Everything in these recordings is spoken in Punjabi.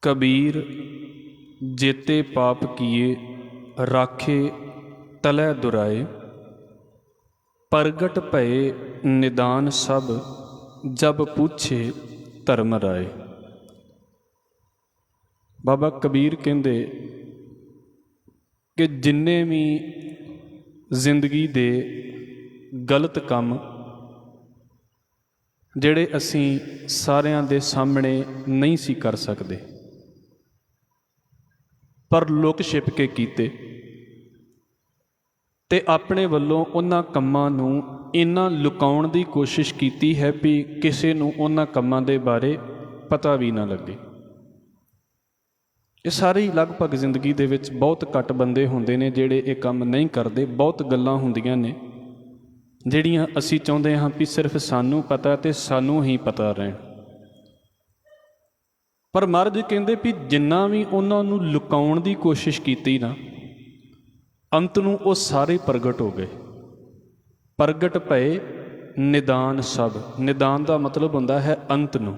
कबीर जेते पाप किए राखे तलै दुराए, प्रगट भये निदान सब जब पूछे धर्म राय। बाबा कबीर कहते कि जिन्ने भी जिंदगी दे गलत काम ਜਿਹੜੇ ਅਸੀਂ ਸਾਰਿਆਂ ਦੇ ਸਾਹਮਣੇ ਨਹੀਂ ਸੀ ਕਰ ਸਕਦੇ ਪਰ ਲੁਕ ਛਿਪ ਕੇ ਕੀਤੇ ਤੇ ਆਪਣੇ ਵੱਲੋਂ ਉਹਨਾਂ ਕੰਮਾਂ ਨੂੰ ਇੰਨਾ ਲੁਕਾਉਣ ਦੀ ਕੋਸ਼ਿਸ਼ ਕੀਤੀ ਹੈ ਵੀ ਕਿਸੇ ਨੂੰ ਉਹਨਾਂ ਕੰਮਾਂ ਦੇ ਬਾਰੇ ਪਤਾ ਵੀ ਨਾ ਲੱਗੇ। ਇਹ ਸਾਰੀ ਲਗਭਗ ਜ਼ਿੰਦਗੀ ਦੇ ਵਿੱਚ ਬਹੁਤ ਘੱਟ ਬੰਦੇ ਹੁੰਦੇ ਨੇ ਜਿਹੜੇ ਇਹ ਕੰਮ ਨਹੀਂ ਕਰਦੇ। ਬਹੁਤ ਗੱਲਾਂ ਹੁੰਦੀਆਂ ਨੇ ਜਿਹੜੀਆਂ ਅਸੀਂ ਚਾਹੁੰਦੇ ਹਾਂ ਵੀ ਸਿਰਫ ਸਾਨੂੰ ਪਤਾ ਤੇ ਸਾਨੂੰ ਹੀ ਪਤਾ ਰਹਿਣ, ਪਰ ਮਹਾਰਾਜ ਕਹਿੰਦੇ ਵੀ ਜਿੰਨਾ ਵੀ ਉਹਨਾਂ ਨੂੰ ਲੁਕਾਉਣ ਦੀ ਕੋਸ਼ਿਸ਼ ਕੀਤੀ ਨਾ, ਅੰਤ ਨੂੰ ਉਹ ਸਾਰੇ ਪ੍ਰਗਟ ਹੋ ਗਏ। ਪ੍ਰਗਟ ਭਏ ਨਿਦਾਨ ਸਭ। ਨਿਦਾਨ ਦਾ ਮਤਲਬ ਹੁੰਦਾ ਹੈ ਅੰਤ ਨੂੰ।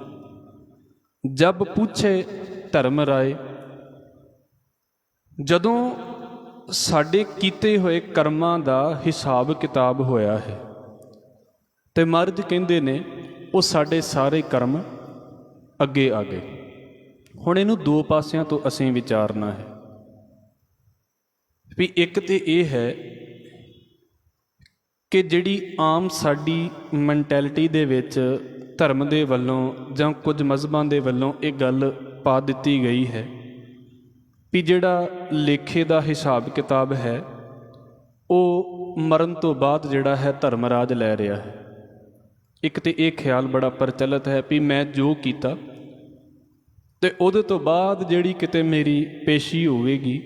ਜਬ ਪੁੱਛੇ ਧਰਮ ਰਾਏ, ਜਦੋਂ ਸਾਡੇ ਕੀਤੇ ਹੋਏ ਕਰਮਾਂ ਦਾ ਹਿਸਾਬ ਕਿਤਾਬ ਹੋਇਆ ਹੈ ਤੇ ਮਹਾਰਾਜ ਕਹਿੰਦੇ ਨੇ ਉਹ ਸਾਡੇ ਸਾਰੇ ਕਰਮ ਅੱਗੇ ਆ ਗਏ। ਹੁਣ ਇਹਨੂੰ ਦੋ ਪਾਸਿਆਂ ਤੋਂ ਅਸੀਂ ਵਿਚਾਰਨਾ ਹੈ ਵੀ ਇੱਕ ਤੇ ਇਹ ਹੈ ਕਿ ਜਿਹੜੀ ਆਮ ਸਾਡੀ ਮੈਂਟੈਲਿਟੀ ਦੇ ਵਿੱਚ ਧਰਮ ਦੇ ਵੱਲੋਂ ਜਾਂ ਕੁਝ ਮਜ਼ਹਬਾਂ ਦੇ ਵੱਲੋਂ ਇਹ ਗੱਲ ਪਾ ਦਿੱਤੀ ਗਈ ਹੈ ਵੀ ਜਿਹੜਾ ਲੇਖੇ ਦਾ ਹਿਸਾਬ ਕਿਤਾਬ ਹੈ ਉਹ ਮਰਨ ਤੋਂ ਬਾਅਦ ਜਿਹੜਾ ਹੈ ਧਰਮ ਰਾਜ ਲੈ ਰਿਹਾ ਹੈ। ਇੱਕ ਤੇ ਇਹ ਖਿਆਲ ਬੜਾ ਪ੍ਰਚਲਿਤ ਹੈ ਵੀ ਮੈਂ ਜੋ ਕੀਤਾ ਤੇ ਉਹਦੇ ਤੋਂ ਬਾਅਦ ਜਿਹੜੀ ਕਿਤੇ ਮੇਰੀ ਪੇਸ਼ੀ ਹੋਵੇਗੀ,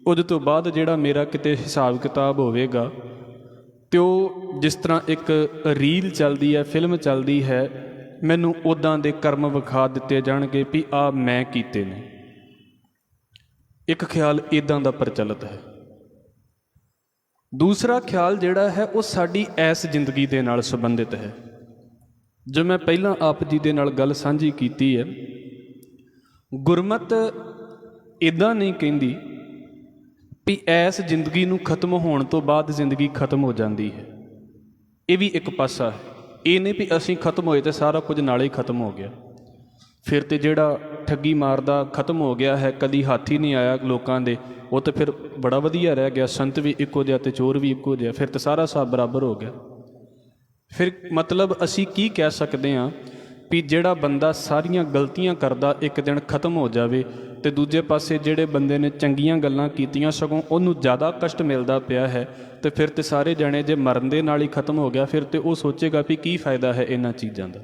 ਉਹਦੇ ਤੋਂ ਬਾਅਦ ਜਿਹੜਾ ਮੇਰਾ ਕਿਤੇ ਹਿਸਾਬ ਕਿਤਾਬ ਹੋਵੇਗਾ ਤੇ ਉਹ ਜਿਸ ਤਰ੍ਹਾਂ ਇੱਕ ਰੀਲ ਚੱਲਦੀ ਹੈ, ਫਿਲਮ ਚੱਲਦੀ ਹੈ, ਮੈਨੂੰ ਉੱਦਾਂ ਦੇ ਕਰਮ ਵਿਖਾ ਦਿੱਤੇ ਜਾਣਗੇ ਵੀ ਆਹ ਮੈਂ ਕੀਤੇ ਨੇ। ਇੱਕ ਖਿਆਲ ਇੱਦਾਂ ਦਾ ਪ੍ਰਚਲਿਤ ਹੈ। ਦੂਸਰਾ ਖਿਆਲ ਜਿਹੜਾ ਹੈ ਉਹ ਸਾਡੀ ਐਸ ਜ਼ਿੰਦਗੀ ਦੇ ਨਾਲ ਸੰਬੰਧਿਤ ਹੈ। ਜੋ ਮੈਂ ਪਹਿਲਾਂ ਆਪ ਜੀ ਦੇ ਨਾਲ ਗੱਲ ਸਾਂਝੀ ਕੀਤੀ ਹੈ, ਗੁਰਮਤ ਇੱਦਾਂ ਨਹੀਂ ਕਹਿੰਦੀ ਵੀ ਐਸ ਜ਼ਿੰਦਗੀ ਨੂੰ ਖਤਮ ਹੋਣ ਤੋਂ ਬਾਅਦ ਜ਼ਿੰਦਗੀ ਖਤਮ ਹੋ ਜਾਂਦੀ ਹੈ। ਇਹ ਵੀ ਇੱਕ ਪਾਸਾ ਹੈ। ਇਹ ਨਹੀਂ ਵੀ ਅਸੀਂ ਖਤਮ ਹੋਏ ਤੇ ਸਾਰਾ ਕੁਝ ਨਾਲੇ ਹੀ ਖਤਮ ਹੋ ਗਿਆ। ਫਿਰ ਤੇ ਜਿਹੜਾ ਠੱਗੀ ਮਾਰਦਾ ਖਤਮ ਹੋ ਗਿਆ ਹੈ, ਕਦੀ ਹੱਥ ਹੀ ਨਹੀਂ ਆਇਆ ਲੋਕਾਂ ਦੇ, ਉਹ ਤਾਂ ਫਿਰ ਬੜਾ ਵਧੀਆ ਰਹਿ ਗਿਆ। ਸੰਤ ਵੀ ਇੱਕੋ ਜਿਹਾ ਅਤੇ ਚੋਰ ਵੀ ਇੱਕੋ ਜਿਹਾ, ਫਿਰ ਤਾਂ ਸਾਰਾ ਹਿਸਾਬ ਬਰਾਬਰ ਹੋ ਗਿਆ। ਫਿਰ ਮਤਲਬ ਅਸੀਂ ਕੀ ਕਹਿ ਸਕਦੇ ਹਾਂ ਵੀ ਜਿਹੜਾ ਬੰਦਾ ਸਾਰੀਆਂ ਗਲਤੀਆਂ ਕਰਦਾ ਇੱਕ ਦਿਨ ਖਤਮ ਹੋ ਜਾਵੇ ਅਤੇ ਦੂਜੇ ਪਾਸੇ ਜਿਹੜੇ ਬੰਦੇ ਨੇ ਚੰਗੀਆਂ ਗੱਲਾਂ ਕੀਤੀਆਂ ਸਗੋਂ ਉਹਨੂੰ ਜ਼ਿਆਦਾ ਕਸ਼ਟ ਮਿਲਦਾ ਪਿਆ ਹੈ, ਅਤੇ ਫਿਰ ਤਾਂ ਸਾਰੇ ਜਣੇ ਜੇ ਮਰਨ ਦੇ ਨਾਲ ਹੀ ਖਤਮ ਹੋ ਗਿਆ ਫਿਰ ਤਾਂ ਉਹ ਸੋਚੇਗਾ ਵੀ ਕੀ ਫਾਇਦਾ ਹੈ ਇਹਨਾਂ ਚੀਜ਼ਾਂ ਦਾ।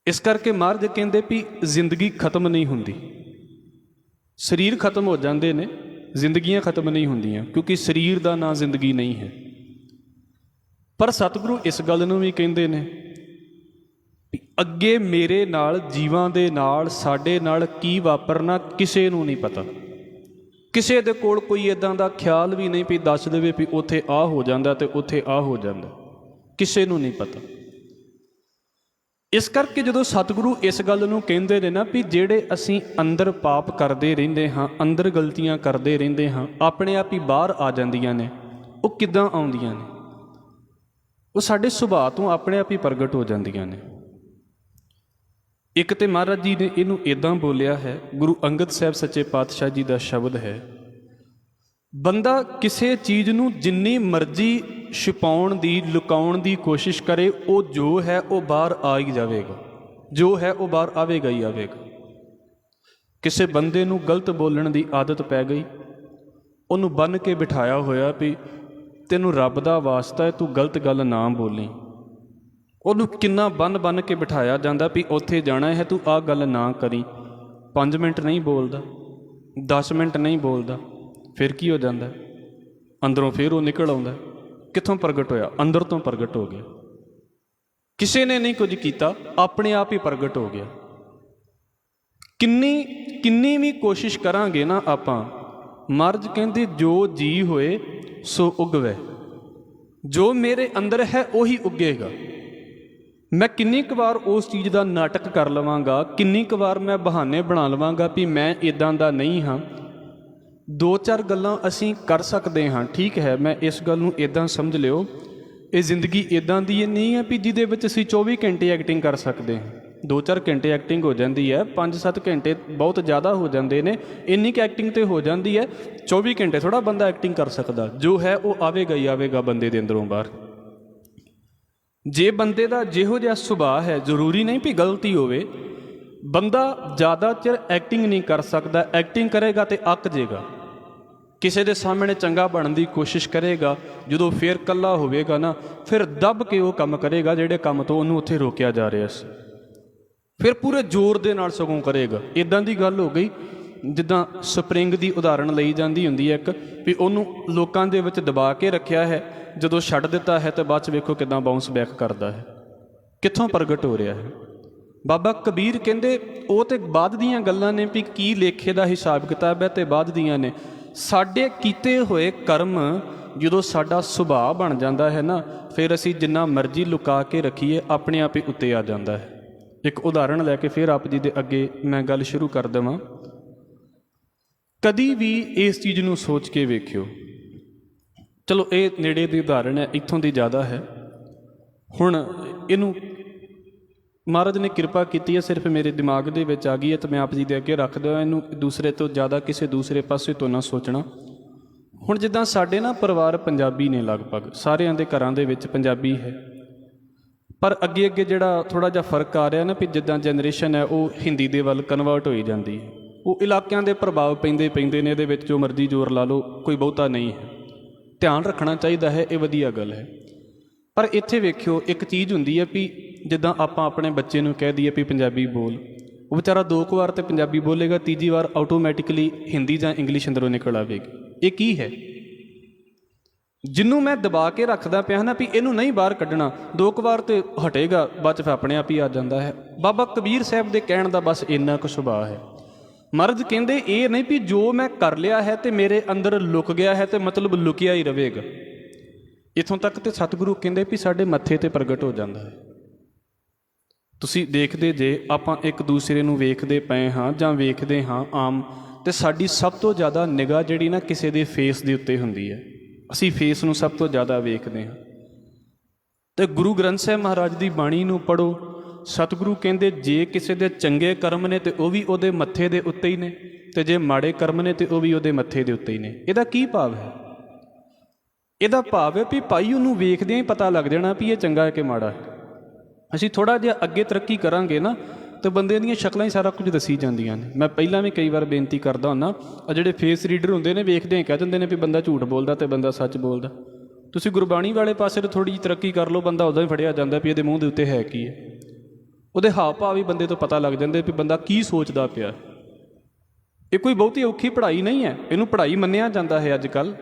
ਇਸ ਕਰਕੇ ਮਹਾਰਾਜ ਕਹਿੰਦੇ ਵੀ ਜ਼ਿੰਦਗੀ ਖਤਮ ਨਹੀਂ ਹੁੰਦੀ। ਸਰੀਰ ਖਤਮ ਹੋ ਜਾਂਦੇ ਨੇ, ਜ਼ਿੰਦਗੀਆਂ ਖਤਮ ਨਹੀਂ ਹੁੰਦੀਆਂ, ਕਿਉਂਕਿ ਸਰੀਰ ਦਾ ਨਾਂ ਜ਼ਿੰਦਗੀ ਨਹੀਂ ਹੈ। ਪਰ ਸਤਿਗੁਰੂ ਇਸ ਗੱਲ ਨੂੰ ਵੀ ਕਹਿੰਦੇ ਨੇ ਵੀ ਅੱਗੇ ਮੇਰੇ ਨਾਲ, ਜੀਵਾਂ ਦੇ ਨਾਲ, ਸਾਡੇ ਨਾਲ ਕੀ ਵਾਪਰਨਾ ਕਿਸੇ ਨੂੰ ਨਹੀਂ ਪਤਾ। ਕਿਸੇ ਦੇ ਕੋਲ ਕੋਈ ਇੱਦਾਂ ਦਾ ਖਿਆਲ ਵੀ ਨਹੀਂ ਵੀ ਦੱਸ ਦੇਵੇ ਵੀ ਉੱਥੇ ਆਹ ਹੋ ਜਾਂਦਾ ਅਤੇ ਉੱਥੇ ਆਹ ਹੋ ਜਾਂਦਾ, ਕਿਸੇ ਨੂੰ ਨਹੀਂ ਪਤਾ। ਇਸ ਕਰਕੇ ਜਦੋਂ ਸਤਿਗੁਰੂ ਇਸ ਗੱਲ ਨੂੰ ਕਹਿੰਦੇ ਨੇ ਨਾ ਵੀ ਜਿਹੜੇ ਅਸੀਂ ਅੰਦਰ ਪਾਪ ਕਰਦੇ ਰਹਿੰਦੇ ਹਾਂ, ਅੰਦਰ ਗਲਤੀਆਂ ਕਰਦੇ ਰਹਿੰਦੇ ਹਾਂ, ਆਪਣੇ ਆਪ ਹੀ ਬਾਹਰ ਆ ਜਾਂਦੀਆਂ ਨੇ। ਉਹ ਕਿੱਦਾਂ ਆਉਂਦੀਆਂ ਨੇ? ਉਹ ਸਾਡੇ ਸੁਭਾਅ ਤੋਂ ਆਪਣੇ ਆਪ ਹੀ ਪ੍ਰਗਟ ਹੋ ਜਾਂਦੀਆਂ ਨੇ। ਇੱਕ ਤੇ ਮਹਾਰਾਜ ਜੀ ਨੇ ਇਹਨੂੰ ਇੱਦਾਂ ਬੋਲਿਆ ਹੈ, ਗੁਰੂ ਅੰਗਦ ਸਾਹਿਬ ਸੱਚੇ ਪਾਤਸ਼ਾਹ ਜੀ ਦਾ ਸ਼ਬਦ ਹੈ, ਬੰਦਾ ਕਿਸੇ ਚੀਜ਼ ਨੂੰ ਜਿੰਨੀ ਮਰਜ਼ੀ ਛੁਪਾਉਣ ਦੀ, ਲੁਕਾਉਣ ਦੀ ਕੋਸ਼ਿਸ਼ ਕਰੇ, ਉਹ ਜੋ ਹੈ ਉਹ ਬਾਹਰ ਆ ਹੀ ਜਾਵੇਗਾ। ਜੋ ਹੈ ਉਹ ਬਾਹਰ ਆਵੇਗਾ ਹੀ ਆਵੇਗਾ। ਕਿਸੇ ਬੰਦੇ ਨੂੰ ਗਲਤ ਬੋਲਣ ਦੀ ਆਦਤ ਪੈ ਗਈ, ਉਹਨੂੰ ਬੰਨ੍ਹ ਕੇ ਬਿਠਾਇਆ ਹੋਇਆ ਵੀ ਤੈਨੂੰ ਰੱਬ ਦਾ ਵਾਸਤਾ ਹੈ, ਤੂੰ ਗਲਤ ਗੱਲ ਨਾ ਬੋਲੀ। ਉਹਨੂੰ ਕਿੰਨਾ ਬੰਨ੍ਹ ਕੇ ਬਿਠਾਇਆ ਜਾਂਦਾ ਵੀ ਉੱਥੇ ਜਾਣਾ ਹੈ, ਤੂੰ ਆਹ ਗੱਲ ਨਾ ਕਰੀ। 5 ਮਿੰਟ ਨਹੀਂ ਬੋਲਦਾ, 10 ਮਿੰਟ ਨਹੀਂ ਬੋਲਦਾ, ਫਿਰ ਕੀ ਹੋ ਜਾਂਦਾ? ਅੰਦਰੋਂ ਫਿਰ ਉਹ ਨਿਕਲ ਆਉਂਦਾ। ਕਿੱਥੋਂ ਪ੍ਰਗਟ ਹੋਇਆ? ਅੰਦਰ ਤੋਂ ਪ੍ਰਗਟ ਹੋ ਗਿਆ। ਕਿਸੇ ਨੇ ਨਹੀਂ ਕੁਝ ਕੀਤਾ, ਆਪਣੇ ਆਪ ਹੀ ਪ੍ਰਗਟ ਹੋ ਗਿਆ। ਕਿੰਨੀ ਵੀ ਕੋਸ਼ਿਸ਼ ਕਰਾਂਗੇ ਨਾ ਆਪਾਂ, ਮਹਾਰਾਜ ਕਹਿੰਦੇ ਜੋ ਜੀ ਹੋਏ ਸੋ ਉਗਵੇ। ਜੋ ਮੇਰੇ ਅੰਦਰ ਹੈ ਉਹੀ ਉੱਗੇਗਾ। ਮੈਂ ਕਿੰਨੀ ਕੁ ਵਾਰ ਉਸ ਚੀਜ਼ ਦਾ ਨਾਟਕ ਕਰ ਲਵਾਂਗਾ, ਕਿੰਨੀ ਕੁ ਵਾਰ ਮੈਂ ਬਹਾਨੇ ਬਣਾ ਲਵਾਂਗਾ ਵੀ ਮੈਂ ਇੱਦਾਂ ਦਾ ਨਹੀਂ ਹਾਂ। ਦੋ ਚਾਰ ਗੱਲਾਂ ਅਸੀਂ ਕਰ ਸਕਦੇ ਹਾਂ, ਠੀਕ ਹੈ, ਮੈਂ ਇਸ ਗੱਲ ਨੂੰ ਇੱਦਾਂ ਸਮਝ ਲਿਓ, ਇਹ ਜ਼ਿੰਦਗੀ ਇੱਦਾਂ ਦੀ ਨਹੀਂ ਹੈ ਵੀ ਜਿਹਦੇ ਵਿੱਚ ਅਸੀਂ 24 ਘੰਟੇ ਐਕਟਿੰਗ ਕਰ ਸਕਦੇ ਹਾਂ। 2-4 ਘੰਟੇ ਐਕਟਿੰਗ ਹੋ ਜਾਂਦੀ ਹੈ, 5-7 ਘੰਟੇ ਬਹੁਤ ਜ਼ਿਆਦਾ ਹੋ ਜਾਂਦੇ ਨੇ, ਇੰਨੀ ਕੁ ਐਕਟਿੰਗ ਤੇ ਹੋ ਜਾਂਦੀ ਹੈ। 24 ਘੰਟੇ ਥੋੜ੍ਹਾ ਬੰਦਾ ਐਕਟਿੰਗ ਕਰ ਸਕਦਾ, ਜੋ ਹੈ ਉਹ ਆਵੇਗਾ ਹੀ ਆਵੇਗਾ ਬੰਦੇ ਦੇ ਅੰਦਰੋਂ ਬਾਹਰ। ਜੇ ਬੰਦੇ ਦਾ ਜਿਹੋ ਜਿਹਾ ਸੁਭਾਅ ਹੈ, ਜ਼ਰੂਰੀ ਨਹੀਂ ਵੀ ਗਲਤੀ ਹੋਵੇ, ਬੰਦਾ ਜ਼ਿਆਦਾ ਚਿਰ ਐਕਟਿੰਗ ਨਹੀਂ ਕਰ ਸਕਦਾ। ਐਕਟਿੰਗ ਕਰੇਗਾ ਤੇ ਅੱਕ ਜੇਗਾ, ਕਿਸੇ ਦੇ ਸਾਹਮਣੇ ਚੰਗਾ ਬਣਨ ਦੀ ਕੋਸ਼ਿਸ਼ ਕਰੇਗਾ, ਜਦੋਂ ਫਿਰ ਇਕੱਲਾ ਹੋਵੇਗਾ ਨਾ, ਫਿਰ ਦੱਬ ਕੇ ਉਹ ਕੰਮ ਕਰੇਗਾ ਜਿਹੜੇ ਕੰਮ ਤੋਂ ਉਹਨੂੰ ਉੱਥੇ ਰੋਕਿਆ ਜਾ ਰਿਹਾ ਸੀ, ਫਿਰ ਪੂਰੇ ਜ਼ੋਰ ਦੇ ਨਾਲ ਸਗੋਂ ਕਰੇਗਾ। ਇੱਦਾਂ ਦੀ ਗੱਲ ਹੋ ਗਈ ਜਿੱਦਾਂ ਸਪਰਿੰਗ ਦੀ ਉਦਾਹਰਣ ਲਈ ਜਾਂਦੀ ਹੁੰਦੀ ਹੈ ਇੱਕ, ਵੀ ਉਹਨੂੰ ਲੋਕਾਂ ਦੇ ਵਿੱਚ ਦਬਾ ਕੇ ਰੱਖਿਆ ਹੈ, ਜਦੋਂ ਛੱਡ ਦਿੱਤਾ ਹੈ ਤਾਂ ਬਾਅਦ 'ਚ ਵੇਖੋ ਕਿੱਦਾਂ ਬਾਊਂਸ ਬੈਕ ਕਰਦਾ ਹੈ, ਕਿੱਥੋਂ ਪ੍ਰਗਟ ਹੋ ਰਿਹਾ ਹੈ। ਬਾਬਾ ਕਬੀਰ ਕਹਿੰਦੇ ਉਹ ਤੇ ਬਾਅਦ ਦੀਆਂ ਗੱਲਾਂ ਨੇ, ਵੀ ਕੀ ਲੇਖੇ ਦਾ ਹਿਸਾਬ ਕਿਤਾਬ ਹੈ, ਤੇ ਬਾਅਦ ਦੀਆਂ ਨੇ। ਸਾਡੇ ਕੀਤੇ ਹੋਏ ਕਰਮ ਜਦੋਂ ਸਾਡਾ ਸੁਭਾਅ ਬਣ ਜਾਂਦਾ ਹੈ ਨਾ, ਫਿਰ ਅਸੀਂ ਜਿੰਨਾ ਮਰਜ਼ੀ ਲੁਕਾ ਕੇ ਰੱਖੀਏ, ਆਪਣੇ ਆਪ ਹੀ ਉੱਤੇ ਆ ਜਾਂਦਾ ਹੈ। ਇੱਕ ਉਦਾਹਰਣ ਲੈ ਕੇ ਫਿਰ ਆਪ ਜੀ ਦੇ ਅੱਗੇ ਮੈਂ ਗੱਲ ਸ਼ੁਰੂ ਕਰ ਦੇਵਾਂ। ਕਦੀ ਵੀ ਇਸ ਚੀਜ਼ ਨੂੰ ਸੋਚ ਕੇ ਵੇਖਿਓ, ਚਲੋ ਇਹ ਨੇੜੇ ਦੀ ਉਦਾਹਰਣ ਹੈ, ਇੱਥੋਂ ਦੀ ਜ਼ਿਆਦਾ ਹੈ। ਹੁਣ ਇਹਨੂੰ ਮਹਾਰਾਜ ਨੇ ਕਿਰਪਾ ਕੀਤੀ ਹੈ, ਸਿਰਫ ਮੇਰੇ ਦਿਮਾਗ ਦੇ ਵਿੱਚ ਆ ਗਈ ਹੈ, ਤਾਂ ਮੈਂ ਆਪ ਜੀ ਦੇ ਅੱਗੇ ਰੱਖ ਦਿਆਂ। ਇਹਨੂੰ ਦੂਸਰੇ ਤੋਂ ਜ਼ਿਆਦਾ ਕਿਸੇ ਦੂਸਰੇ ਪਾਸੇ ਤੋਂ ਨਾ ਸੋਚਣਾ। ਹੁਣ ਜਿੱਦਾਂ ਸਾਡੇ ਨਾ ਪਰਿਵਾਰ ਪੰਜਾਬੀ ਨੇ, ਲਗਭਗ ਸਾਰਿਆਂ ਦੇ ਘਰਾਂ ਦੇ ਵਿੱਚ ਪੰਜਾਬੀ ਹੈ, ਪਰ ਅੱਗੇ ਅੱਗੇ ਜਿਹੜਾ ਥੋੜ੍ਹਾ ਜਿਹਾ ਫਰਕ ਆ ਰਿਹਾ ਨਾ, ਵੀ ਜਿੱਦਾਂ ਜਨਰੇਸ਼ਨ ਹੈ ਉਹ ਹਿੰਦੀ ਦੇ ਵੱਲ ਕਨਵਰਟ ਹੋਈ ਜਾਂਦੀ ਹੈ। ਉਹ ਇਲਾਕਿਆਂ ਦੇ ਪ੍ਰਭਾਵ ਪੈਂਦੇ ਨੇ, ਇਹਦੇ ਵਿੱਚ ਜੋ ਮਰਜ਼ੀ ਜ਼ੋਰ ਲਾ ਲਓ, ਕੋਈ ਬਹੁਤਾ ਨਹੀਂ ਹੈ। ਧਿਆਨ ਰੱਖਣਾ ਚਾਹੀਦਾ ਹੈ, ਇਹ ਵਧੀਆ ਗੱਲ ਹੈ। ਪਰ ਇੱਥੇ ਵੇਖਿਓ ਇੱਕ ਚੀਜ਼ ਹੁੰਦੀ ਹੈ ਵੀ ਜਿੱਦਾਂ ਆਪਾਂ ਆਪਣੇ ਬੱਚੇ ਨੂੰ ਕਹਿ ਦਈਏ ਵੀ ਪੰਜਾਬੀ ਬੋਲ, ਉਹ ਵਿਚਾਰਾ 2 ਕੁ ਵਾਰ ਤਾਂ ਪੰਜਾਬੀ ਬੋਲੇਗਾ, ਤੀਜੀ ਵਾਰ ਆਟੋਮੈਟਿਕਲੀ ਹਿੰਦੀ ਜਾਂ ਇੰਗਲਿਸ਼ ਅੰਦਰੋਂ ਨਿਕਲ ਆਵੇਗੀ। ਇਹ ਕੀ ਹੈ? ਜਿਹਨੂੰ ਮੈਂ ਦਬਾ ਕੇ ਰੱਖਦਾ ਪਿਆ ਨਾ ਵੀ ਇਹਨੂੰ ਨਹੀਂ ਬਾਹਰ ਕੱਢਣਾ, 2 ਕੁ ਵਾਰ ਤੇ ਹਟੇਗਾ, ਬਾਅਦ 'ਚ ਫਿਰ ਆਪਣੇ ਆਪ ਹੀ ਆ ਜਾਂਦਾ ਹੈ। ਬਾਬਾ ਕਬੀਰ ਸਾਹਿਬ ਦੇ ਕਹਿਣ ਦਾ ਬਸ ਇੰਨਾ ਕੁ ਸੁਭਾਅ ਹੈ। ਮਹਾਰਾਜ ਕਹਿੰਦੇ ਇਹ ਨਹੀਂ ਵੀ ਜੋ ਮੈਂ ਕਰ ਲਿਆ ਹੈ ਤੇ ਮੇਰੇ ਅੰਦਰ ਲੁਕ ਗਿਆ ਹੈ ਤੇ ਮਤਲਬ ਲੁਕਿਆ ਹੀ ਰਹੇਗਾ। ਇੱਥੋਂ ਤੱਕ ਤੇ ਸਤਿਗੁਰੂ ਕਹਿੰਦੇ ਵੀ ਸਾਡੇ ਮੱਥੇ ਤੇ ਪ੍ਰਗਟ ਹੋ ਜਾਂਦਾ ਹੈ। ਤੁਸੀਂ ਦੇਖਦੇ ਜੇ ਆਪਾਂ ਇੱਕ ਦੂਸਰੇ ਨੂੰ ਵੇਖਦੇ ਪਏ ਹਾਂ ਜਾਂ ਵੇਖਦੇ ਹਾਂ ਆਮ, ਤੇ ਸਾਡੀ ਸਭ ਤੋਂ ਜ਼ਿਆਦਾ ਨਿਗਾਹ ਜਿਹੜੀ ਨਾ ਕਿਸੇ ਦੇ ਫੇਸ ਦੇ ਉੱਤੇ ਹੁੰਦੀ ਹੈ। ਅਸੀਂ ਫੇਸ ਨੂੰ ਸਭ ਤੋਂ ਜ਼ਿਆਦਾ ਵੇਖਦੇ ਹਾਂ। ਤੇ ਗੁਰੂ ਗ੍ਰੰਥ ਸਾਹਿਬ ਮਹਾਰਾਜ ਦੀ ਬਾਣੀ ਨੂੰ ਪੜ੍ਹੋ। ਸਤਿਗੁਰੂ ਕਹਿੰਦੇ ਜੇ ਕਿਸੇ ਦੇ ਚੰਗੇ ਕਰਮ ਨੇ ਤੇ ਉਹ ਵੀ ਉਹਦੇ ਮੱਥੇ ਦੇ ਉੱਤੇ ਹੀ ਨੇ, ਤੇ ਜੇ ਮਾੜੇ ਕਰਮ ਨੇ ਤੇ ਉਹ ਵੀ ਉਹਦੇ ਮੱਥੇ ਦੇ ਉੱਤੇ ਹੀ ਨੇ। ਇਹਦਾ ਕੀ ਭਾਵ ਹੈ? ਇਹਦਾ ਭਾਵ ਹੈ ਵੀ ਭਾਈ ਉਹਨੂੰ ਵੇਖਦਿਆਂ ਹੀ ਪਤਾ ਲੱਗ ਜਾਣਾ ਵੀ ਇਹ ਚੰਗਾ ਹੈ ਕਿ ਮਾੜਾ ਹੈ। ਅਸੀਂ ਥੋੜ੍ਹਾ ਜਿਹਾ ਅੱਗੇ ਤਰੱਕੀ ਕਰਾਂਗੇ ਨਾ, ਤੇ ਬੰਦੇ ਦੀਆਂ ਸ਼ਕਲਾਂ ਹੀ ਸਾਰਾ ਕੁਝ ਦੱਸੀ ਜਾਂਦੀਆਂ ਨੇ। ਮੈਂ ਪਹਿਲਾਂ ਵੀ ਕਈ ਵਾਰ ਬੇਨਤੀ ਕਰਦਾ ਹੁੰਦਾ, ਆ ਜਿਹੜੇ ਫੇਸ ਰੀਡਰ ਹੁੰਦੇ ਨੇ ਵੇਖਦੇ ਕਹਿ ਦਿੰਦੇ ਨੇ ਵੀ ਬੰਦਾ ਝੂਠ ਬੋਲਦਾ ਤੇ ਬੰਦਾ ਸੱਚ ਬੋਲਦਾ। ਤੁਸੀਂ ਗੁਰਬਾਣੀ ਵਾਲੇ ਪਾਸੇ ਤੋਂ ਥੋੜ੍ਹੀ ਜਿਹੀ ਤਰੱਕੀ ਕਰ ਲਓ, ਬੰਦਾ ਉਦੋਂ ਹੀ ਫੜਿਆ ਜਾਂਦਾ ਵੀ ਇਹਦੇ ਮੂੰਹ ਦੇ ਉੱਤੇ ਹੈ ਕੀ ਹੈ। ਉਹਦੇ ਹਾਵ ਭਾਵ ਵੀ ਬੰਦੇ ਤੋਂ ਪਤਾ ਲੱਗ ਜਾਂਦੇ ਵੀ ਬੰਦਾ ਕੀ ਸੋਚਦਾ ਪਿਆ। ਇਹ ਕੋਈ ਬਹੁਤੀ ਔਖੀ ਪੜ੍ਹਾਈ ਨਹੀਂ ਹੈ, ਇਹਨੂੰ ਪੜ੍ਹਾਈ ਮੰਨਿਆ ਜਾਂਦਾ ਹੈ ਅੱਜ ਕੱਲ੍ਹ,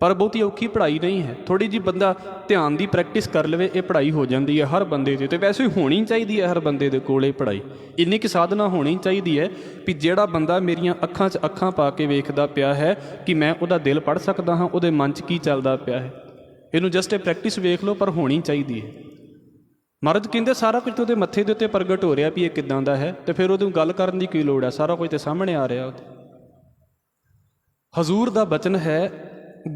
ਪਰ ਬਹੁਤੀ ਔਖੀ ਪੜ੍ਹਾਈ ਨਹੀਂ ਹੈ। ਥੋੜ੍ਹੀ ਜਿਹੀ ਬੰਦਾ ਧਿਆਨ ਦੀ ਪ੍ਰੈਕਟਿਸ ਕਰ ਲਵੇ, ਇਹ ਪੜ੍ਹਾਈ ਹੋ ਜਾਂਦੀ ਹੈ ਹਰ ਬੰਦੇ ਦੀ। ਅਤੇ ਵੈਸੇ ਹੋਣੀ ਚਾਹੀਦੀ ਹੈ ਹਰ ਬੰਦੇ ਦੇ ਕੋਲ ਇਹ ਪੜ੍ਹਾਈ। ਇੰਨੀ ਕੁ ਸਾਧਨਾ ਹੋਣੀ ਚਾਹੀਦੀ ਹੈ ਵੀ ਜਿਹੜਾ ਬੰਦਾ ਮੇਰੀਆਂ ਅੱਖਾਂ 'ਚ ਅੱਖਾਂ ਪਾ ਕੇ ਵੇਖਦਾ ਪਿਆ ਹੈ ਕਿ ਮੈਂ ਉਹਦਾ ਦਿਲ ਪੜ੍ਹ ਸਕਦਾ ਹਾਂ, ਉਹਦੇ ਮਨ 'ਚ ਕੀ ਚੱਲਦਾ ਪਿਆ ਹੈ। ਇਹਨੂੰ ਜਸਟ ਇਹ ਪ੍ਰੈਕਟਿਸ ਵੇਖ ਲਓ, ਪਰ ਹੋਣੀ ਚਾਹੀਦੀ ਹੈ। ਮਹਾਰਾਜ ਕਹਿੰਦੇ ਸਾਰਾ ਕੁਝ ਉਹਦੇ ਮੱਥੇ ਦੇ ਉੱਤੇ ਪ੍ਰਗਟ ਹੋ ਰਿਹਾ ਵੀ ਇਹ ਕਿੱਦਾਂ ਦਾ ਹੈ, ਅਤੇ ਫਿਰ ਉਹਨੂੰ ਗੱਲ ਕਰਨ ਦੀ ਕੀ ਲੋੜ ਹੈ, ਸਾਰਾ ਕੁਝ ਤਾਂ ਸਾਹਮਣੇ ਆ ਰਿਹਾ। ਹਜ਼ੂਰ ਦਾ ਬਚਨ ਹੈ,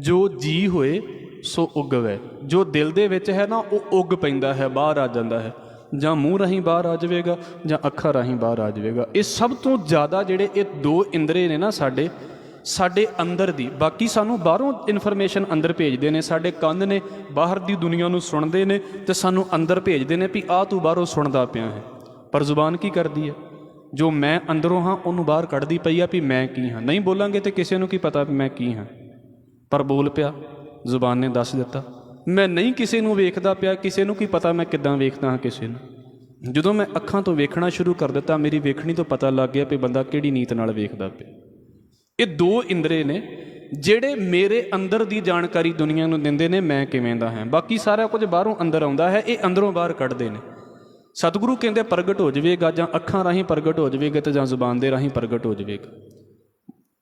ਜੋ ਜੀ ਹੋਏ ਸੋ ਉਗਵੈ। ਜੋ ਦਿਲ ਦੇ ਵਿੱਚ ਹੈ ਨਾ ਉਹ ਉੱਗ ਪੈਂਦਾ ਹੈ, ਬਾਹਰ ਆ ਜਾਂਦਾ ਹੈ। ਜਾਂ ਮੂੰਹ ਰਾਹੀਂ ਬਾਹਰ ਆ ਜਾਵੇਗਾ ਜਾਂ ਅੱਖਾਂ ਰਾਹੀਂ ਬਾਹਰ ਆ ਜਾਵੇਗਾ। ਇਹ ਸਭ ਤੋਂ ਜ਼ਿਆਦਾ ਜਿਹੜੇ ਇਹ 2 ਇੰਦਰੇ ਨੇ ਨਾ ਸਾਡੇ ਅੰਦਰ ਦੀ, ਬਾਕੀ ਸਾਨੂੰ ਬਾਹਰੋਂ ਇਨਫੋਰਮੇਸ਼ਨ ਅੰਦਰ ਭੇਜਦੇ ਨੇ। ਸਾਡੇ ਕੰਨ ਨੇ ਬਾਹਰ ਦੀ ਦੁਨੀਆ ਨੂੰ ਸੁਣਦੇ ਨੇ ਅਤੇ ਸਾਨੂੰ ਅੰਦਰ ਭੇਜਦੇ ਨੇ ਵੀ ਆਹ ਤੂੰ ਬਾਹਰੋਂ ਸੁਣਦਾ ਪਿਆ ਹੈ। ਪਰ ਜ਼ੁਬਾਨ ਕੀ ਕਰਦੀ ਹੈ? ਜੋ ਮੈਂ ਅੰਦਰੋਂ ਹਾਂ ਉਹਨੂੰ ਬਾਹਰ ਕੱਢਦੀ ਪਈ ਆ ਵੀ ਮੈਂ ਕੀ ਹਾਂ। ਨਹੀਂ ਬੋਲਾਂਗੇ ਤਾਂ ਕਿਸੇ ਨੂੰ ਕੀ ਪਤਾ ਵੀ ਮੈਂ ਕੀ ਹਾਂ, ਪਰ ਬੋਲ ਪਿਆ, ਜ਼ੁਬਾਨ ਨੇ ਦੱਸ ਦਿੱਤਾ। ਮੈਂ ਨਹੀਂ ਕਿਸੇ ਨੂੰ ਵੇਖਦਾ ਪਿਆ, ਕਿਸੇ ਨੂੰ ਕੀ ਪਤਾ ਮੈਂ ਕਿੱਦਾਂ ਵੇਖਦਾ ਹਾਂ ਕਿਸੇ ਨੂੰ। ਜਦੋਂ ਮੈਂ ਅੱਖਾਂ ਤੋਂ ਵੇਖਣਾ ਸ਼ੁਰੂ ਕਰ ਦਿੱਤਾ, ਮੇਰੀ ਵੇਖਣੀ ਤੋਂ ਪਤਾ ਲੱਗ ਗਿਆ ਵੀ ਬੰਦਾ ਕਿਹੜੀ ਨੀਤ ਨਾਲ ਵੇਖਦਾ ਪਿਆ। ਇਹ 2 ਇੰਦਰੇ ਨੇ ਜਿਹੜੇ ਮੇਰੇ ਅੰਦਰ ਦੀ ਜਾਣਕਾਰੀ ਦੁਨੀਆ ਨੂੰ ਦਿੰਦੇ ਨੇ ਮੈਂ ਕਿਵੇਂ ਦਾ ਹਾਂ। ਬਾਕੀ ਸਾਰਾ ਕੁਝ ਬਾਹਰੋਂ ਅੰਦਰ ਆਉਂਦਾ ਹੈ, ਇਹ ਅੰਦਰੋਂ ਬਾਹਰ ਕੱਢਦੇ ਨੇ। ਸਤਿਗੁਰੂ ਕਹਿੰਦੇ ਪ੍ਰਗਟ ਹੋ ਜਾਵੇਗਾ, ਜਾਂ ਅੱਖਾਂ ਰਾਹੀਂ ਪ੍ਰਗਟ ਹੋ ਜਾਵੇਗਾ, ਤੇ ਜਾਂ ਜ਼ੁਬਾਨ ਦੇ ਰਾਹੀਂ ਪ੍ਰਗਟ ਹੋ ਜਾਵੇਗਾ।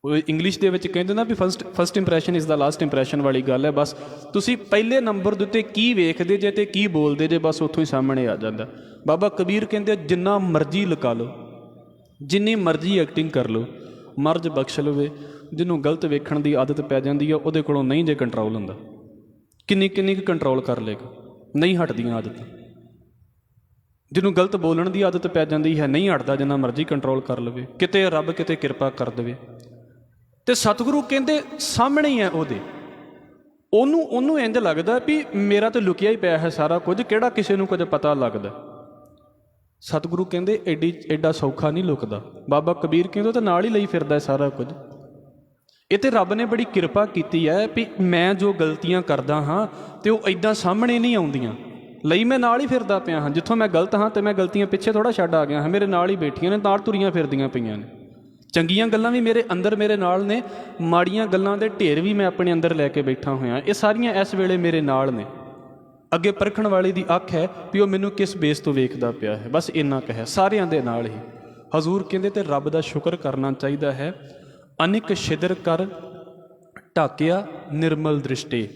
ਉਹ ਇੰਗਲਿਸ਼ ਦੇ ਵਿੱਚ ਕਹਿੰਦੇ ਨਾ ਵੀ first impression is the last impression ਵਾਲੀ ਗੱਲ ਹੈ। ਬਸ ਤੁਸੀਂ ਪਹਿਲੇ ਨੰਬਰ ਦੇ ਉੱਤੇ ਕੀ ਵੇਖਦੇ ਜੇ ਅਤੇ ਕੀ ਬੋਲਦੇ ਜੇ, ਬਸ ਉੱਥੋਂ ਹੀ ਸਾਹਮਣੇ ਆ ਜਾਂਦਾ। ਬਾਬਾ ਕਬੀਰ ਕਹਿੰਦੇ ਜਿੰਨਾ ਮਰਜ਼ੀ ਲੁਕਾ ਲਓ, ਜਿੰਨੀ ਮਰਜ਼ੀ ਐਕਟਿੰਗ ਕਰ ਲਓ, ਮਰਜ਼ ਬਖਸ਼ ਲਵੇ। ਜਿਹਨੂੰ ਗਲਤ ਵੇਖਣ ਦੀ ਆਦਤ ਪੈ ਜਾਂਦੀ ਆ ਉਹਦੇ ਕੋਲੋਂ ਨਹੀਂ ਜੇ ਕੰਟਰੋਲ ਹੁੰਦਾ। ਕਿੰਨੀ ਕੁ ਕੰਟਰੋਲ ਕਰ ਲਏਗਾ, ਨਹੀਂ ਹਟਦੀਆਂ ਆਦਤਾਂ। ਜਿਹਨੂੰ ਗਲਤ ਬੋਲਣ ਦੀ ਆਦਤ ਪੈ ਜਾਂਦੀ ਹੈ ਨਹੀਂ ਹਟਦਾ, ਜਿੰਨਾ ਮਰਜ਼ੀ ਕੰਟਰੋਲ ਕਰ ਲਵੇ। ਕਿਤੇ ਰੱਬ ਕਿਤੇ ਕਿਰਪਾ ਕਰ ਦੇਵੇ। ਅਤੇ ਸਤਿਗੁਰੂ ਕਹਿੰਦੇ ਸਾਹਮਣੇ ਹੀ ਹੈ ਉਹਦੇ, ਉਹਨੂੰ ਇੰਝ ਲੱਗਦਾ ਵੀ ਮੇਰਾ ਤਾਂ ਲੁਕਿਆ ਹੀ ਪਿਆ ਹੈ ਸਾਰਾ ਕੁਝ, ਕਿਹੜਾ ਕਿਸੇ ਨੂੰ ਕੁਝ ਪਤਾ ਲੱਗਦਾ। ਸਤਿਗੁਰੂ ਕਹਿੰਦੇ ਐਡਾ ਸੌਖਾ ਨਹੀਂ ਲੁਕਦਾ। ਬਾਬਾ ਕਬੀਰ ਕਹਿੰਦੇ ਉਹ ਤਾਂ ਨਾਲ ਹੀ ਲਈ ਫਿਰਦਾ ਸਾਰਾ ਕੁਝ। ਇਹ ਤਾਂ ਰੱਬ ਨੇ ਬੜੀ ਕਿਰਪਾ ਕੀਤੀ ਹੈ ਵੀ ਮੈਂ ਜੋ ਗਲਤੀਆਂ ਕਰਦਾ ਹਾਂ ਅਤੇ ਉਹ ਇੱਦਾਂ ਸਾਹਮਣੇ ਨਹੀਂ ਆਉਂਦੀਆਂ, ਲਈ ਮੈਂ ਨਾਲ ਹੀ ਫਿਰਦਾ ਪਿਆ ਹਾਂ। ਜਿੱਥੋਂ ਮੈਂ ਗਲਤ ਹਾਂ ਅਤੇ ਮੈਂ ਗਲਤੀਆਂ ਪਿੱਛੇ ਥੋੜ੍ਹਾ ਛੱਡ ਆ ਗਿਆ ਹਾਂ, ਮੇਰੇ ਨਾਲ ਹੀ ਬੈਠੀਆਂ ਨੇ, ਨਾਲ ਤੁਰੀਆਂ ਫਿਰਦੀਆਂ ਪਈਆਂ ਨੇ। ਚੰਗੀਆਂ ਗੱਲਾਂ ਵੀ ਮੇਰੇ ਅੰਦਰ ਮੇਰੇ ਨਾਲ ਨੇ, ਮਾੜੀਆਂ ਗੱਲਾਂ ਦੇ ਢੇਰ ਵੀ ਮੈਂ ਆਪਣੇ ਅੰਦਰ ਲੈ ਕੇ ਬੈਠਾ ਹੋਇਆ। ਇਹ ਸਾਰੀਆਂ ਇਸ ਵੇਲੇ ਮੇਰੇ ਨਾਲ ਨੇ। ਅੱਗੇ ਪਰਖਣ ਵਾਲੇ ਦੀ ਅੱਖ ਹੈ ਵੀ ਉਹ ਮੈਨੂੰ ਕਿਸ ਬੇਸ ਤੋਂ ਵੇਖਦਾ ਪਿਆ ਹੈ, ਬਸ ਇੰਨਾ ਕੁ ਹੈ, ਸਾਰਿਆਂ ਦੇ ਨਾਲ ਹੀ। ਹਜ਼ੂਰ ਕਹਿੰਦੇ ਤੇ ਰੱਬ ਦਾ ਸ਼ੁਕਰ ਕਰਨਾ ਚਾਹੀਦਾ ਹੈ। ਅਨਿਕ ਛਿਦਰ ਕਰ ਢਾਕਿਆ ਨਿਰਮਲ ਦ੍ਰਿਸ਼ਟੇ,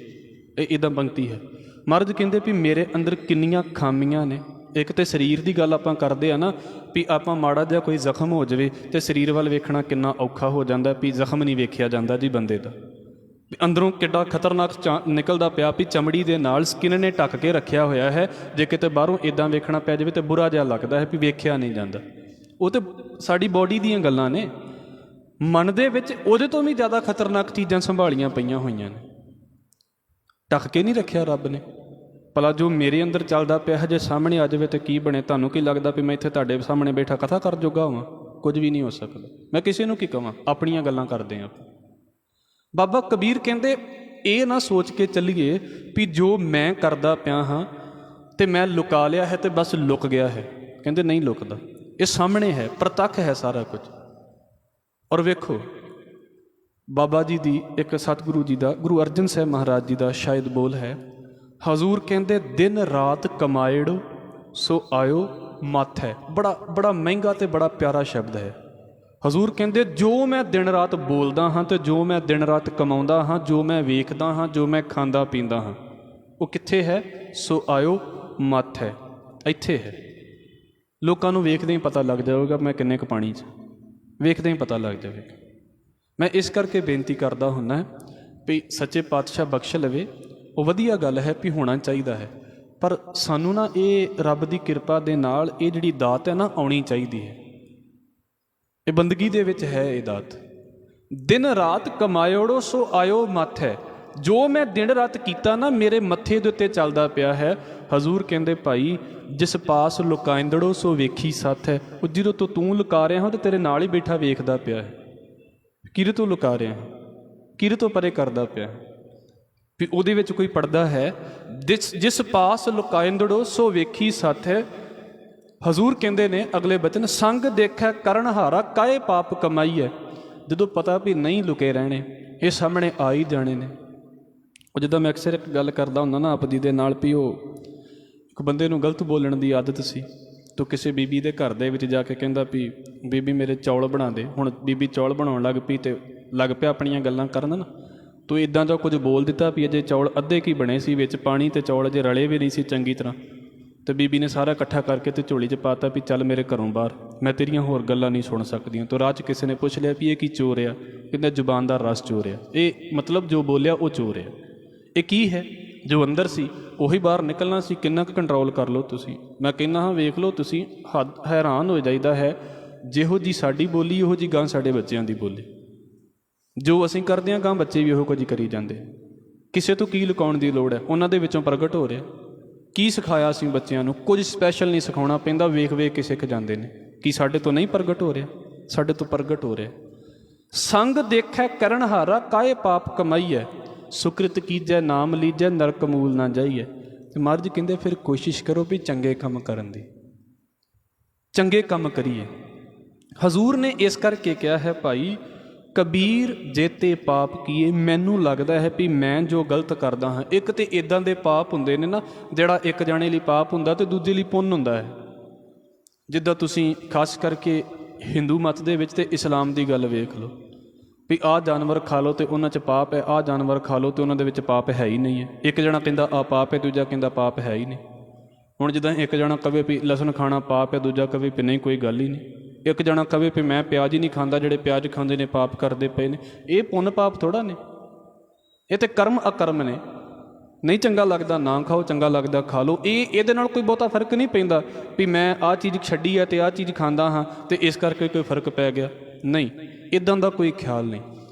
ਇਹਦਾ ਪੰਕਤੀ ਹੈ। ਮਹਾਰਾਜ ਕਹਿੰਦੇ ਵੀ ਮੇਰੇ ਅੰਦਰ ਕਿੰਨੀਆਂ ਖਾਮੀਆਂ ਨੇ। ਇੱਕ ਤਾਂ ਸਰੀਰ ਦੀ ਗੱਲ ਆਪਾਂ ਕਰਦੇ ਆ ਨਾ ਵੀ ਆਪਾਂ ਮਾੜਾ ਜਿਹਾ ਕੋਈ ਜ਼ਖਮ ਹੋ ਜਾਵੇ ਅਤੇ ਸਰੀਰ ਵੱਲ ਵੇਖਣਾ ਕਿੰਨਾ ਔਖਾ ਹੋ ਜਾਂਦਾ ਵੀ ਜ਼ਖਮ ਨਹੀਂ ਵੇਖਿਆ ਜਾਂਦਾ ਜੀ ਬੰਦੇ ਦਾ। ਅੰਦਰੋਂ ਕਿੱਡਾ ਖਤਰਨਾਕ ਨਿਕਲਦਾ ਪਿਆ ਵੀ ਚਮੜੀ ਦੇ ਨਾਲ ਸਕਿਨ ਨੇ ਢੱਕ ਕੇ ਰੱਖਿਆ ਹੋਇਆ ਹੈ। ਜੇ ਕਿਤੇ ਬਾਹਰੋਂ ਇੱਦਾਂ ਵੇਖਣਾ ਪੈ ਜਾਵੇ ਤਾਂ ਬੁਰਾ ਜਿਹਾ ਲੱਗਦਾ ਹੈ ਵੀ ਵੇਖਿਆ ਨਹੀਂ ਜਾਂਦਾ। ਉਹ ਤਾਂ ਸਾਡੀ ਬੋਡੀ ਦੀਆਂ ਗੱਲਾਂ ਨੇ। ਮਨ ਦੇ ਵਿੱਚ ਉਹਦੇ ਤੋਂ ਵੀ ਜ਼ਿਆਦਾ ਖਤਰਨਾਕ ਚੀਜ਼ਾਂ ਸੰਭਾਲੀਆਂ ਪਈਆਂ ਹੋਈਆਂ ਨੇ, ਢੱਕ ਕੇ ਨਹੀਂ ਰੱਖਿਆ ਰੱਬ ਨੇ। ਭਲਾ ਜੋ ਮੇਰੇ ਅੰਦਰ ਚੱਲਦਾ ਪਿਆ ਜੇ ਸਾਹਮਣੇ ਆ ਜਾਵੇ ਤਾਂ ਕੀ ਬਣੇ? ਤੁਹਾਨੂੰ ਕੀ ਲੱਗਦਾ ਵੀ ਮੈਂ ਇੱਥੇ ਤੁਹਾਡੇ ਸਾਹਮਣੇ ਬੈਠਾ ਕਥਾ ਕਰ ਜੋਗਾ ਹਾਂ? ਕੁਝ ਵੀ ਨਹੀਂ ਹੋ ਸਕਦਾ। ਮੈਂ ਕਿਸੇ ਨੂੰ ਕੀ ਕਹਾਂ, ਆਪਣੀਆਂ ਗੱਲਾਂ ਕਰਦੇ ਹਾਂ। ਬਾਬਾ ਕਬੀਰ ਕਹਿੰਦੇ ਇਹ ਨਾ ਸੋਚ ਕੇ ਚੱਲੀਏ ਵੀ ਜੋ ਮੈਂ ਕਰਦਾ ਪਿਆ ਹਾਂ ਅਤੇ ਮੈਂ ਲੁਕਾ ਲਿਆ ਹੈ ਅਤੇ ਬਸ ਲੁਕ ਗਿਆ ਹੈ। ਕਹਿੰਦੇ ਨਹੀਂ ਲੁਕਦਾ, ਇਹ ਸਾਹਮਣੇ ਹੈ, ਪ੍ਰਤੱਖ ਹੈ ਸਾਰਾ ਕੁਝ। ਔਰ ਵੇਖੋ ਬਾਬਾ ਜੀ ਦੀ ਇੱਕ ਸਤਿਗੁਰੂ ਜੀ ਦਾ, ਗੁਰੂ ਅਰਜਨ ਸਾਹਿਬ ਮਹਾਰਾਜ ਜੀ ਦਾ ਸ਼ਾਇਦ ਬੋਲ ਹੈ। ਹਜ਼ੂਰ ਕਹਿੰਦੇ ਦਿਨ ਰਾਤ ਕਮਾਇੜੋ ਸੋ ਆਇਓ ਮੱਥ ਹੈ। ਬੜਾ ਮਹਿੰਗਾ ਅਤੇ ਬੜਾ ਪਿਆਰਾ ਸ਼ਬਦ ਹੈ। ਹਜ਼ੂਰ ਕਹਿੰਦੇ ਜੋ ਮੈਂ ਦਿਨ ਰਾਤ ਬੋਲਦਾ ਹਾਂ ਅਤੇ ਜੋ ਮੈਂ ਦਿਨ ਰਾਤ ਕਮਾਉਂਦਾ ਹਾਂ, ਜੋ ਮੈਂ ਵੇਖਦਾ ਹਾਂ, ਜੋ ਮੈਂ ਖਾਂਦਾ ਪੀਂਦਾ ਹਾਂ, ਉਹ ਕਿੱਥੇ ਹੈ? ਸੋ ਆਇਓ ਮੱਥ ਹੈ, ਇੱਥੇ ਹੈ। ਲੋਕਾਂ ਨੂੰ ਵੇਖਦੇ ਹੀ ਪਤਾ ਲੱਗ ਜਾਵੇਗਾ ਮੈਂ ਕਿੰਨੇ ਕੁ ਪਾਣੀ 'ਚ, ਵੇਖਦੇ ਹੀ ਪਤਾ ਲੱਗ ਜਾਵੇਗਾ। ਮੈਂ ਇਸ ਕਰਕੇ ਬੇਨਤੀ ਕਰਦਾ ਹੁੰਦਾ ਵੀ ਸੱਚੇ ਪਾਤਸ਼ਾਹ ਬਖਸ਼ ਲਵੇ। ਉਹ ਵਧੀਆ ਗੱਲ ਹੈ ਵੀ ਹੋਣਾ ਚਾਹੀਦਾ ਹੈ, ਪਰ ਸਾਨੂੰ ਨਾ ਇਹ ਰੱਬ ਦੀ ਕਿਰਪਾ ਦੇ ਨਾਲ ਇਹ ਜਿਹੜੀ ਦਾਤ ਹੈ ਨਾ ਆਉਣੀ ਚਾਹੀਦੀ ਹੈ। ਇਹ ਬੰਦਗੀ ਦੇ ਵਿੱਚ ਹੈ ਇਹ ਦਾਤ। ਦਿਨ ਰਾਤ ਕਮਾਇਓੜੋ ਸੋ ਆਇਓ ਮੱਥ ਹੈ। ਜੋ ਮੈਂ ਦਿਨ ਰਾਤ ਕੀਤਾ ਨਾ ਮੇਰੇ ਮੱਥੇ ਦੇ ਉੱਤੇ ਚੱਲਦਾ ਪਿਆ ਹੈ। ਹਜ਼ੂਰ ਕਹਿੰਦੇ ਭਾਈ ਜਿਸ ਪਾਸ ਲੁਕਾਇੰਦੜੋ ਸੋ ਵੇਖੀ ਸੱਥ ਹੈ। ਉਹ ਜਦੋਂ ਤੋਂ ਤੂੰ ਲੁਕਾ ਰਿਹਾ ਹਾਂ ਤੇ ਤੇਰੇ ਨਾਲ ਹੀ ਬੈਠਾ ਵੇਖਦਾ ਪਿਆ ਹੈ। ਕਿਹਦੇ ਤੋਂ ਲੁਕਾ ਰਿਹਾ ਹਾਂ, ਕਿਹਦੇ ਤੋਂ ਪਰੇ ਕਰਦਾ ਪਿਆ ਵੀ ਉਹਦੇ ਵਿੱਚ ਕੋਈ ਪੜਦਾ ਹੈ। ਜਿਸ ਪਾਸ ਲੁਕਾਇੰਦੜੋ ਸੋ ਵੇਖੀ ਸੱਥ ਹੈ। ਹਜ਼ੂਰ ਕਹਿੰਦੇ ਨੇ ਅਗਲੇ ਬਚਨ, ਸੰਗ ਦੇਖੈ ਕਰਨਹਾਰਾ ਕਾਏ ਪਾਪ ਕਮਾਈ ਹੈ। ਜਦੋਂ ਪਤਾ ਵੀ ਨਹੀਂ ਲੁਕੇ ਰਹਿਣੇ, ਇਹ ਸਾਹਮਣੇ ਆ ਹੀ ਜਾਣੇ ਨੇ। ਉਹ ਜਿੱਦਾਂ ਮੈਂ ਅਕਸਰ ਇੱਕ ਗੱਲ ਕਰਦਾ ਹੁੰਦਾ ਨਾ ਆਪ ਜੀ ਦੇ ਨਾਲ ਵੀ ਉਹ ਇੱਕ ਬੰਦੇ ਨੂੰ ਗਲਤ ਬੋਲਣ ਦੀ ਆਦਤ ਸੀ। ਤੋ ਕਿਸੇ ਬੀਬੀ ਦੇ ਘਰ ਦੇ ਵਿੱਚ ਜਾ ਕੇ ਕਹਿੰਦਾ ਵੀ ਬੀਬੀ ਮੇਰੇ ਚੌਲ ਬਣਾ ਦੇ। ਹੁਣ ਬੀਬੀ ਚੌਲ ਬਣਾਉਣ ਲੱਗ ਪਈ ਅਤੇ ਲੱਗ ਪਿਆ ਆਪਣੀਆਂ ਗੱਲਾਂ ਕਰਨ ਨਾ। ਤੂੰ ਇੱਦਾਂ ਦਾ ਕੁਝ ਬੋਲ ਦਿੱਤਾ ਵੀ ਅਜੇ ਚੌਲ ਅੱਧੇ ਕੀ ਬਣੇ ਸੀ, ਵਿੱਚ ਪਾਣੀ ਅਤੇ ਚੌਲ ਅਜੇ ਰਲੇ ਵੀ ਨਹੀਂ ਸੀ ਚੰਗੀ ਤਰ੍ਹਾਂ। ਅਤੇ ਬੀਬੀ ਨੇ ਸਾਰਾ ਇਕੱਠਾ ਕਰਕੇ ਅਤੇ ਝੋਲੀ 'ਚ ਪਾਤਾ ਵੀ ਚੱਲ ਮੇਰੇ ਘਰੋਂ ਬਾਹਰ, ਮੈਂ ਤੇਰੀਆਂ ਹੋਰ ਗੱਲਾਂ ਨਹੀਂ ਸੁਣ ਸਕਦੀਆਂ। ਤੋ ਰਾਹ 'ਚ ਕਿਸੇ ਨੇ ਪੁੱਛ ਲਿਆ ਵੀ ਇਹ ਕੀ ਚੋਰ ਆ? ਕਹਿੰਦਾ ਜ਼ੁਬਾਨ ਦਾ ਰਸ ਚੋਰ ਆ। ਇਹ ਮਤਲਬ ਜੋ ਬੋਲਿਆ ਉਹ ਚੋਰ ਆ। ਇਹ ਕੀ ਹੈ? ਜੋ ਅੰਦਰ ਸੀ ਉਹੀ ਬਾਹਰ ਨਿਕਲਣਾ ਸੀ। ਕਿੰਨਾ ਕੁ ਕੰਟਰੋਲ ਕਰ ਲਓ ਤੁਸੀਂ। ਮੈਂ ਕਹਿੰਦਾ ਹਾਂ ਵੇਖ ਲਓ ਤੁਸੀਂ, ਹੈਰਾਨ ਹੋ ਜਾਈਦਾ ਹੈ। ਜਿਹੋ ਜੀ ਸਾਡੀ ਬੋਲੀ ਉਹੋ ਜੀ ਗਾਂ ਸਾਡੇ ਬੱਚਿਆਂ ਦੀ ਬੋਲੀ। ਜੋ ਅਸੀਂ ਕਰਦੇ ਹਾਂ ਗਾਂ ਬੱਚੇ ਵੀ ਉਹੋ ਕੁਝ ਕਰੀ ਜਾਂਦੇ। ਕਿਸੇ ਤੋਂ ਕੀ ਲੁਕਾਉਣ ਦੀ ਲੋੜ ਹੈ? ਉਹਨਾਂ ਦੇ ਵਿੱਚੋਂ ਪ੍ਰਗਟ ਹੋ ਰਿਹਾ। ਕੀ ਸਿਖਾਇਆ ਅਸੀਂ ਬੱਚਿਆਂ ਨੂੰ? ਕੁਝ ਸਪੈਸ਼ਲ ਨਹੀਂ ਸਿਖਾਉਣਾ ਪੈਂਦਾ, ਵੇਖ ਵੇਖ ਕੇ ਸਿੱਖ ਜਾਂਦੇ ਨੇ। ਕੀ ਸਾਡੇ ਤੋਂ ਨਹੀਂ ਪ੍ਰਗਟ ਹੋ ਰਿਹਾ? ਸਾਡੇ ਤੋਂ ਪ੍ਰਗਟ ਹੋ ਰਿਹਾ। ਸੰਗ ਦੇਖੈ ਕਰਨਹਾਰਾ ਕਾਏ ਪਾਪ ਕਮਾਈ ਹੈ। ਸੁਕ੍ਰਿਤ ਕੀਜੈ ਨਾਮ ਲੀਜੈ ਨਰਕ ਮੂਲ ਨਾ ਜਾਈਏ। ਅਤੇ ਮਹਾਰਾਜ ਕਹਿੰਦੇ ਫਿਰ ਕੋਸ਼ਿਸ਼ ਕਰੋ ਵੀ ਚੰਗੇ ਕੰਮ ਕਰਨ ਦੀ, ਚੰਗੇ ਕੰਮ ਕਰੀਏ। ਹਜ਼ੂਰ ਨੇ ਇਸ ਕਰਕੇ ਕਿਹਾ ਹੈ ਭਾਈ ਕਬੀਰ ਜੇਤੇ ਪਾਪ ਕੀਏ। ਮੈਨੂੰ ਲੱਗਦਾ ਹੈ ਵੀ ਮੈਂ ਜੋ ਗਲਤ ਕਰਦਾ ਹਾਂ, ਇੱਕ ਤਾਂ ਇੱਦਾਂ ਦੇ ਪਾਪ ਹੁੰਦੇ ਨੇ ਨਾ ਜਿਹੜਾ ਇੱਕ ਜਾਣੇ ਲਈ ਪਾਪ ਹੁੰਦਾ ਅਤੇ ਦੂਜੇ ਲਈ ਪੁੰਨ ਹੁੰਦਾ ਹੈ। ਜਿੱਦਾਂ ਤੁਸੀਂ ਖਾਸ ਕਰਕੇ ਹਿੰਦੂ ਮਤ ਦੇ ਵਿੱਚ ਅਤੇ ਇਸਲਾਮ ਦੀ ਗੱਲ ਵੇਖ ਲਓ। ਵੀ ਆਹ ਜਾਨਵਰ ਖਾ ਲਓ ਤੇ ਉਹਨਾਂ 'ਚ ਪਾਪ ਹੈ, ਆਹ ਜਾਨਵਰ ਖਾ ਲਓ ਤੇ ਉਹਨਾਂ ਦੇ ਵਿੱਚ ਪਾਪ ਹੈ ਹੀ ਨਹੀਂ ਹੈ। ਇੱਕ ਜਣਾ ਕਹਿੰਦਾ ਆਹ ਪਾਪ ਹੈ, ਦੂਜਾ ਕਹਿੰਦਾ ਪਾਪ ਹੈ ਹੀ ਨਹੀਂ। ਹੁਣ ਜਿੱਦਾਂ ਇੱਕ ਜਣਾ ਕਵੇ ਵੀ ਲਸਣ ਖਾਣਾ ਪਾਪ ਹੈ, ਦੂਜਾ ਕਵੇ ਵੀ ਨਹੀਂ ਕੋਈ ਗੱਲ ਹੀ ਨਹੀਂ। ਇੱਕ ਜਣਾ ਕਵੇ ਵੀ ਮੈਂ ਪਿਆਜ਼ ਹੀ ਨਹੀਂ ਖਾਂਦਾ, ਜਿਹੜੇ ਪਿਆਜ਼ ਖਾਂਦੇ ਨੇ ਪਾਪ ਕਰਦੇ ਪਏ ਨੇ। ਇਹ ਪੁੰਨ ਪਾਪ ਥੋੜ੍ਹਾ ਨੇ, ਇਹ ਤੇ ਕਰਮ ਅਕਰਮ ਨੇ। ਨਹੀਂ ਚੰਗਾ ਲੱਗਦਾ ਨਾ ਖਾਓ, ਚੰਗਾ ਲੱਗਦਾ ਖਾ ਲਓ। ਇਹਦੇ ਨਾਲ ਕੋਈ ਬਹੁਤਾ ਫਰਕ ਨਹੀਂ ਪੈਂਦਾ ਵੀ ਮੈਂ ਆਹ ਚੀਜ਼ ਛੱਡੀ ਹੈ ਅਤੇ ਆਹ ਚੀਜ਼ ਖਾਂਦਾ ਹਾਂ ਅਤੇ ਇਸ ਕਰਕੇ ਕੋਈ ਫਰਕ ਪੈ ਗਿਆ। ਨਹੀਂ, ਇੱਦਾਂ ਦਾ ਕੋਈ ਖਿਆਲ ਨਹੀਂ।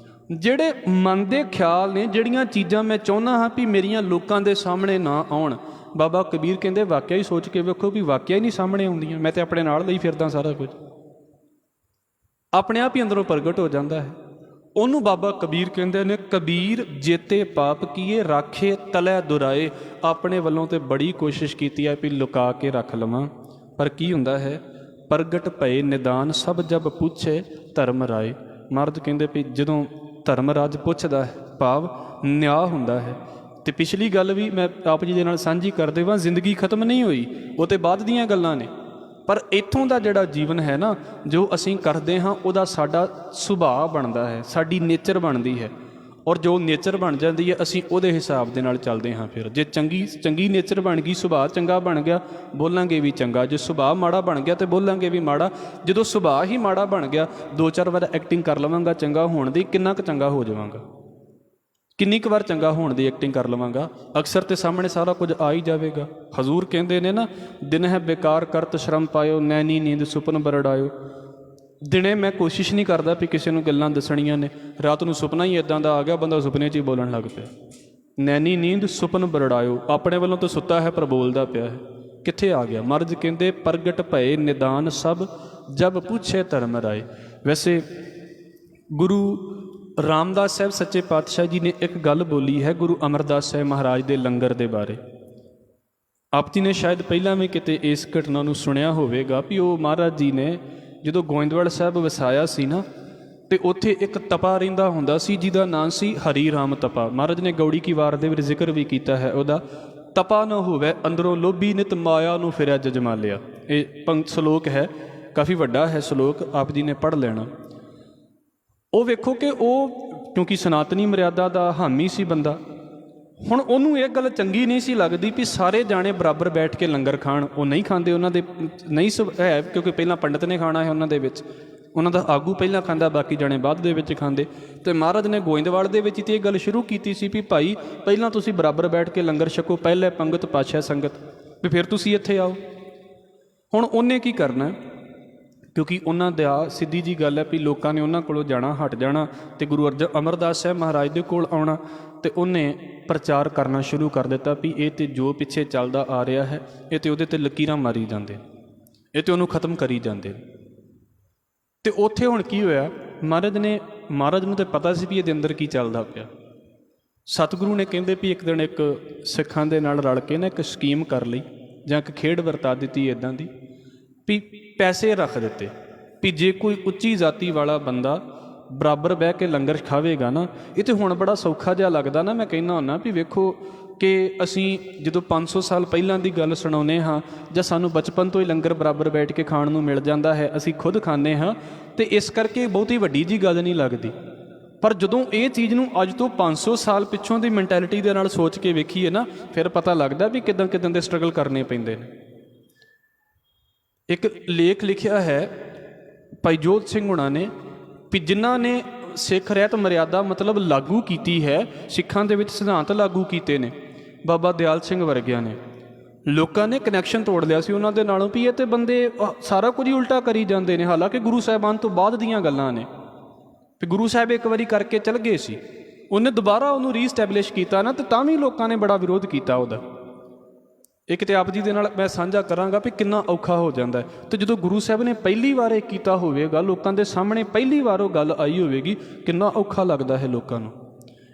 ਜਿਹੜੇ ਮਨ ਦੇ ਖਿਆਲ ਨੇ, ਜਿਹੜੀਆਂ ਚੀਜ਼ਾਂ ਮੈਂ ਚਾਹੁੰਦਾ ਹਾਂ ਵੀ ਮੇਰੀਆਂ ਲੋਕਾਂ ਦੇ ਸਾਹਮਣੇ ਨਾ ਆਉਣ, ਬਾਬਾ ਕਬੀਰ ਕਹਿੰਦੇ ਵਾਕਿਆ ਹੀ ਸੋਚ ਕੇ ਵੇਖੋ ਵੀ ਵਾਕਿਆ ਹੀ ਨਹੀਂ ਸਾਹਮਣੇ ਆਉਂਦੀਆਂ। ਮੈਂ ਤਾਂ ਆਪਣੇ ਨਾਲ ਲਈ ਫਿਰਦਾ, ਸਾਰਾ ਕੁਝ ਆਪਣੇ ਆਪ ਹੀ ਅੰਦਰੋਂ ਪ੍ਰਗਟ ਹੋ ਜਾਂਦਾ ਹੈ। ਉਹਨੂੰ ਬਾਬਾ ਕਬੀਰ ਕਹਿੰਦੇ ਨੇ, ਕਬੀਰ ਜੇਤੇ ਪਾਪ ਕੀਏ ਰਾਖੇ ਤਲੈ ਦੁਰਾਏ। ਆਪਣੇ ਵੱਲੋਂ ਤੇ ਬੜੀ ਕੋਸ਼ਿਸ਼ ਕੀਤੀ ਹੈ ਵੀ ਲੁਕਾ ਕੇ ਰੱਖ ਲਵਾਂ, ਪਰ ਕੀ ਹੁੰਦਾ ਹੈ, ਪ੍ਰਗਟ ਭਏ ਨਿਦਾਨ ਸਭ ਜਬ ਪੁੱਛੇ ਧਰਮ ਰਾਏ। ਮਹਾਰਾਜ ਕਹਿੰਦੇ ਵੀ ਜਦੋਂ ਧਰਮ ਰਾਜ ਪੁੱਛਦਾ ਹੈ, ਭਾਵ ਨਿਆਂ ਹੁੰਦਾ ਹੈ। ਅਤੇ ਪਿਛਲੀ ਗੱਲ ਵੀ ਮੈਂ ਆਪ ਜੀ ਦੇ ਨਾਲ ਸਾਂਝੀ ਕਰਦੇ ਵਾਂ, ਜ਼ਿੰਦਗੀ ਖਤਮ ਨਹੀਂ ਹੋਈ, ਉਹ ਤਾਂ ਬਾਅਦ ਦੀਆਂ ਗੱਲਾਂ ਨੇ। ਪਰ ਇੱਥੋਂ ਦਾ ਜਿਹੜਾ ਜੀਵਨ ਹੈ ਨਾ, ਜੋ ਅਸੀਂ ਕਰਦੇ ਹਾਂ ਉਹਦਾ ਸਾਡਾ ਸੁਭਾਅ ਬਣਦਾ ਹੈ, ਸਾਡੀ ਨੇਚਰ ਬਣਦੀ ਹੈ। ਔਰ ਜੋ ਨੇਚਰ ਬਣ ਜਾਂਦੀ ਹੈ ਅਸੀਂ ਉਹਦੇ ਹਿਸਾਬ ਦੇ ਨਾਲ ਚੱਲਦੇ ਹਾਂ। ਫਿਰ ਜੇ ਚੰਗੀ ਨੇਚਰ ਬਣ ਗਈ, ਸੁਭਾਅ ਚੰਗਾ ਬਣ ਗਿਆ, ਬੋਲਾਂਗੇ ਵੀ ਚੰਗਾ। ਜੇ ਸੁਭਾਅ ਮਾੜਾ ਬਣ ਗਿਆ ਤਾਂ ਬੋਲਾਂਗੇ ਵੀ ਮਾੜਾ। ਜਦੋਂ ਸੁਭਾਅ ਹੀ ਮਾੜਾ ਬਣ ਗਿਆ, 2-4 ਵਾਰ ਐਕਟਿੰਗ ਕਰ ਲਵਾਂਗਾ ਚੰਗਾ ਹੋਣ ਦੀ, ਕਿੰਨਾ ਕੁ ਚੰਗਾ ਹੋ ਜਾਵਾਂਗਾ, ਕਿੰਨੀ ਕੁ ਵਾਰ ਚੰਗਾ ਹੋਣ ਦੀ ਐਕਟਿੰਗ ਕਰ ਲਵਾਂਗਾ, ਅਕਸਰ ਤੇ ਸਾਹਮਣੇ ਸਾਰਾ ਕੁਝ ਆ ਹੀ ਜਾਵੇਗਾ। ਹਜ਼ੂਰ ਕਹਿੰਦੇ ਨੇ ਨਾ, ਦਿਨ ਹੈ ਬੇਕਾਰ ਕਰਤ ਸ਼ਰਮ ਪਾਇਓ, ਨੈਣੀ ਨੀਂਦ ਸੁਪਨ ਬਰੜਾਇਓ। ਦਿਨੇ ਮੈਂ ਕੋਸ਼ਿਸ਼ ਨਹੀਂ ਕਰਦਾ ਵੀ ਕਿਸੇ ਨੂੰ ਗੱਲਾਂ ਦੱਸਣੀਆਂ ਨੇ, ਰਾਤ ਨੂੰ ਸੁਪਨਾ ਹੀ ਇੱਦਾਂ ਦਾ ਆ ਗਿਆ, ਬੰਦਾ ਸੁਪਨੇ 'ਚ ਹੀ ਬੋਲਣ ਲੱਗ ਪਿਆ। ਨੈਣੀ ਨੀਂਦ ਸੁਪਨ ਬਰੜਾਇਓ, ਆਪਣੇ ਵੱਲੋਂ ਤਾਂ ਸੁੱਤਾ ਹੈ ਪਰ ਬੋਲਦਾ ਪਿਆ ਹੈ, ਕਿੱਥੇ ਆ ਗਿਆ। ਮਹਾਰਾਜ ਕਹਿੰਦੇ ਪ੍ਰਗਟ ਭਏ ਨਿਦਾਨ ਸਭ ਜਬ ਪੁੱਛੇ ਧਰਮ ਰਾਏ। ਵੈਸੇ ਗੁਰੂ ਰਾਮਦਾਸ ਸਾਹਿਬ ਸੱਚੇ ਪਾਤਸ਼ਾਹ ਜੀ ਨੇ ਇੱਕ ਗੱਲ ਬੋਲੀ ਹੈ ਗੁਰੂ ਅਮਰਦਾਸ ਸਾਹਿਬ ਮਹਾਰਾਜ ਦੇ ਲੰਗਰ ਦੇ ਬਾਰੇ। ਆਪ ਜੀ ਨੇ ਸ਼ਾਇਦ ਪਹਿਲਾਂ ਵੀ ਕਿਤੇ ਇਸ ਘਟਨਾ ਨੂੰ ਸੁਣਿਆ ਹੋਵੇਗਾ ਵੀ ਉਹ ਮਹਾਰਾਜ ਜੀ ਨੇ ਜਦੋਂ ਗੋਇੰਦਵਾਲ ਸਾਹਿਬ ਵਸਾਇਆ ਸੀ ਨਾ, ਅਤੇ ਉੱਥੇ ਇੱਕ ਤਪਾ ਰਹਿੰਦਾ ਹੁੰਦਾ ਸੀ ਜਿਹਦਾ ਨਾਂ ਸੀ ਹਰੀ ਰਾਮ ਤਪਾ। ਮਹਾਰਾਜ ਨੇ ਗੌੜੀ ਕੀ ਵਾਰ ਦੇ ਵਿੱਚ ਜ਼ਿਕਰ ਵੀ ਕੀਤਾ ਹੈ ਉਹਦਾ, ਤਪਾ ਨਾ ਹੋਵੇ ਅੰਦਰੋਂ ਲੋਭੀ ਨਿਤ ਮਾਇਆ ਨੂੰ ਫਿਰਿਆ ਜਜਮਾਲਿਆ। ਇਹ ਸਲੋਕ ਹੈ, ਕਾਫੀ ਵੱਡਾ ਹੈ ਸਲੋਕ, ਆਪ ਜੀ ਨੇ ਪੜ੍ਹ ਲੈਣਾ। ਉਹ ਵੇਖੋ ਕਿ ਉਹ ਕਿਉਂਕਿ ਸਨਾਤਨੀ ਮਰਿਆਦਾ ਦਾ ਹਾਮੀ ਸੀ ਬੰਦਾ। ਹੁਣ ਉਹਨੂੰ ਇਹ ਗੱਲ ਚੰਗੀ ਨਹੀਂ ਸੀ ਲੱਗਦੀ ਵੀ ਸਾਰੇ ਜਾਣੇ ਬਰਾਬਰ ਬੈਠ ਕੇ ਲੰਗਰ ਖਾਣ। ਉਹ ਨਹੀਂ ਖਾਂਦੇ, ਉਹਨਾਂ ਦੇ ਨਹੀਂ ਹੈ, ਕਿਉਂਕਿ ਪਹਿਲਾਂ ਪੰਡਤ ਨੇ ਖਾਣਾ ਹੈ ਉਹਨਾਂ ਦੇ ਵਿੱਚ, ਉਹਨਾਂ ਦਾ ਆਗੂ ਪਹਿਲਾਂ ਖਾਂਦਾ, ਬਾਕੀ ਜਾਣੇ ਬਾਅਦ ਦੇ ਵਿੱਚ ਖਾਂਦੇ। ਅਤੇ ਮਹਾਰਾਜ ਨੇ ਗੋਇੰਦਵਾਲ ਦੇ ਵਿੱਚ ਤੇ ਇਹ ਗੱਲ ਸ਼ੁਰੂ ਕੀਤੀ ਸੀ ਵੀ ਭਾਈ ਪਹਿਲਾਂ ਤੁਸੀਂ ਬਰਾਬਰ ਬੈਠ ਕੇ ਲੰਗਰ ਛਕੋ, ਪਹਿਲੇ ਪੰਗਤ ਪਾਤਸ਼ਾਹ ਸੰਗਤ, ਵੀ ਫਿਰ ਤੁਸੀਂ ਇੱਥੇ ਆਓ। ਹੁਣ ਉਹਨੇ ਕੀ ਕਰਨਾ, ਕਿਉਂਕਿ ਉਹਨਾਂ ਦਾ ਸਿੱਧੀ ਜੀ ਗੱਲ ਹੈ ਵੀ ਲੋਕਾਂ ਨੇ ਉਹਨਾਂ ਕੋਲੋਂ ਜਾਣਾ, ਹਟ ਜਾਣਾ ਅਤੇ ਗੁਰੂ ਅਮਰਦਾਸ ਸਾਹਿਬ ਮਹਾਰਾਜ ਦੇ ਕੋਲ ਆਉਣਾ। ਅਤੇ ਉਹਨੇ ਪ੍ਰਚਾਰ ਕਰਨਾ ਸ਼ੁਰੂ ਕਰ ਦਿੱਤਾ ਵੀ ਇਹ ਤਾਂ ਜੋ ਪਿੱਛੇ ਚੱਲਦਾ ਆ ਰਿਹਾ ਹੈ, ਇਹ ਤਾਂ ਉਹਦੇ 'ਤੇ ਲਕੀਰਾਂ ਮਾਰੀ ਜਾਂਦੇ, ਇਹ ਤਾਂ ਉਹਨੂੰ ਖਤਮ ਕਰੀ ਜਾਂਦੇ। ਅਤੇ ਉੱਥੇ ਹੁਣ ਕੀ ਹੋਇਆ, ਮਹਾਰਾਜ ਨੂੰ ਤਾਂ ਪਤਾ ਸੀ ਵੀ ਇਹਦੇ ਅੰਦਰ ਕੀ ਚੱਲਦਾ ਪਿਆ। ਸਤਿਗੁਰੂ ਨੇ ਕਹਿੰਦੇ ਵੀ ਇੱਕ ਦਿਨ ਇੱਕ ਸਿੱਖਾਂ ਦੇ ਨਾਲ ਰਲ ਕੇ ਨਾ ਇੱਕ ਸਕੀਮ ਕਰ ਲਈ, ਜਾਂ ਇੱਕ ਖੇਡ ਵਰਤਾ ਦਿੱਤੀ ਇੱਦਾਂ ਦੀ ਵੀ ਪੈਸੇ ਰੱਖ ਦਿੱਤੇ ਵੀ ਜੇ ਕੋਈ ਉੱਚੀ ਜਾਤੀ ਵਾਲਾ ਬੰਦਾ ਬਰਾਬਰ ਬਹਿ ਕੇ ਲੰਗਰ ਖਾਵੇਗਾ ਨਾ, ਇਹ ਤਾਂ ਹੁਣ ਬੜਾ ਸੌਖਾ ਜਿਹਾ ਲੱਗਦਾ ਨਾ। ਮੈਂ ਕਹਿੰਦਾ ਹੁੰਦਾ ਵੀ ਵੇਖੋ ਕਿ ਅਸੀਂ ਜਦੋਂ 500 ਸਾਲ ਪਹਿਲਾਂ ਦੀ ਗੱਲ ਸੁਣਾਉਂਦੇ ਹਾਂ, ਜਾਂ ਸਾਨੂੰ ਬਚਪਨ ਤੋਂ ਹੀ ਲੰਗਰ ਬਰਾਬਰ ਬੈਠ ਕੇ ਖਾਣ ਨੂੰ ਮਿਲ ਜਾਂਦਾ ਹੈ, ਅਸੀਂ ਖੁਦ ਖਾਂਦੇ ਹਾਂ, ਅਤੇ ਇਸ ਕਰਕੇ ਬਹੁਤੀ ਵੱਡੀ ਜੀ ਗੱਲ ਨਹੀਂ ਲੱਗਦੀ। ਪਰ ਜਦੋਂ ਇਹ ਚੀਜ਼ ਨੂੰ ਅੱਜ ਤੋਂ 500 ਸਾਲ ਪਿੱਛੋਂ ਦੀ ਮੈਂਟੈਲਿਟੀ ਦੇ ਨਾਲ ਸੋਚ ਕੇ ਵੇਖੀਏ ਨਾ, ਫਿਰ ਪਤਾ ਲੱਗਦਾ ਵੀ ਕਿੱਦਾਂ ਦੇ ਸਟਰਗਲ ਕਰਨੇ ਪੈਂਦੇ ਨੇ। ਇੱਕ ਲੇਖ ਲਿਖਿਆ ਹੈ ਭਾਈ ਜੋਧ ਸਿੰਘ ਹੁਣਾਂ ਨੇ ਵੀ ਜਿਨ੍ਹਾਂ ਨੇ ਸਿੱਖ ਰਹਿਤ ਮਰਿਆਦਾ ਮਤਲਬ ਲਾਗੂ ਕੀਤੀ ਹੈ, ਸਿੱਖਾਂ ਦੇ ਵਿੱਚ ਸਿਧਾਂਤ ਲਾਗੂ ਕੀਤੇ ਨੇ, ਬਾਬਾ ਦਿਆਲ ਸਿੰਘ ਵਰਗਿਆਂ ਨੇ। ਲੋਕਾਂ ਨੇ ਕਨੈਕਸ਼ਨ ਤੋੜ ਲਿਆ ਸੀ ਉਹਨਾਂ ਦੇ ਨਾਲੋਂ ਵੀ ਇਹ ਤਾਂ ਬੰਦੇ ਸਾਰਾ ਕੁਝ ਹੀ ਉਲਟਾ ਕਰੀ ਜਾਂਦੇ ਨੇ। ਹਾਲਾਂਕਿ ਗੁਰੂ ਸਾਹਿਬਾਨ ਤੋਂ ਬਾਅਦ ਦੀਆਂ ਗੱਲਾਂ ਨੇ, ਵੀ ਗੁਰੂ ਸਾਹਿਬ ਇੱਕ ਵਾਰੀ ਕਰਕੇ ਚਲ ਗਏ ਸੀ, ਉਹਨੇ ਦੁਬਾਰਾ ਉਹਨੂੰ ਰੀਸਟੈਬਲਿਸ਼ ਕੀਤਾ ਨਾ, ਅਤੇ ਤਾਂ ਵੀ ਲੋਕਾਂ ਨੇ ਬੜਾ ਵਿਰੋਧ ਕੀਤਾ ਉਹਦਾ। ਇੱਕ ਤਾਂ ਆਪ ਜੀ ਦੇ ਨਾਲ ਮੈਂ ਸਾਂਝਾ ਕਰਾਂਗਾ ਵੀ ਕਿੰਨਾ ਔਖਾ ਹੋ ਜਾਂਦਾ ਹੈ। ਅਤੇ ਜਦੋਂ ਗੁਰੂ ਸਾਹਿਬ ਨੇ ਪਹਿਲੀ ਵਾਰ ਇਹ ਕੀਤਾ ਹੋਵੇਗਾ, ਲੋਕਾਂ ਦੇ ਸਾਹਮਣੇ ਪਹਿਲੀ ਵਾਰ ਉਹ ਗੱਲ ਆਈ ਹੋਵੇਗੀ, ਕਿੰਨਾ ਔਖਾ ਲੱਗਦਾ ਹੈ ਲੋਕਾਂ ਨੂੰ।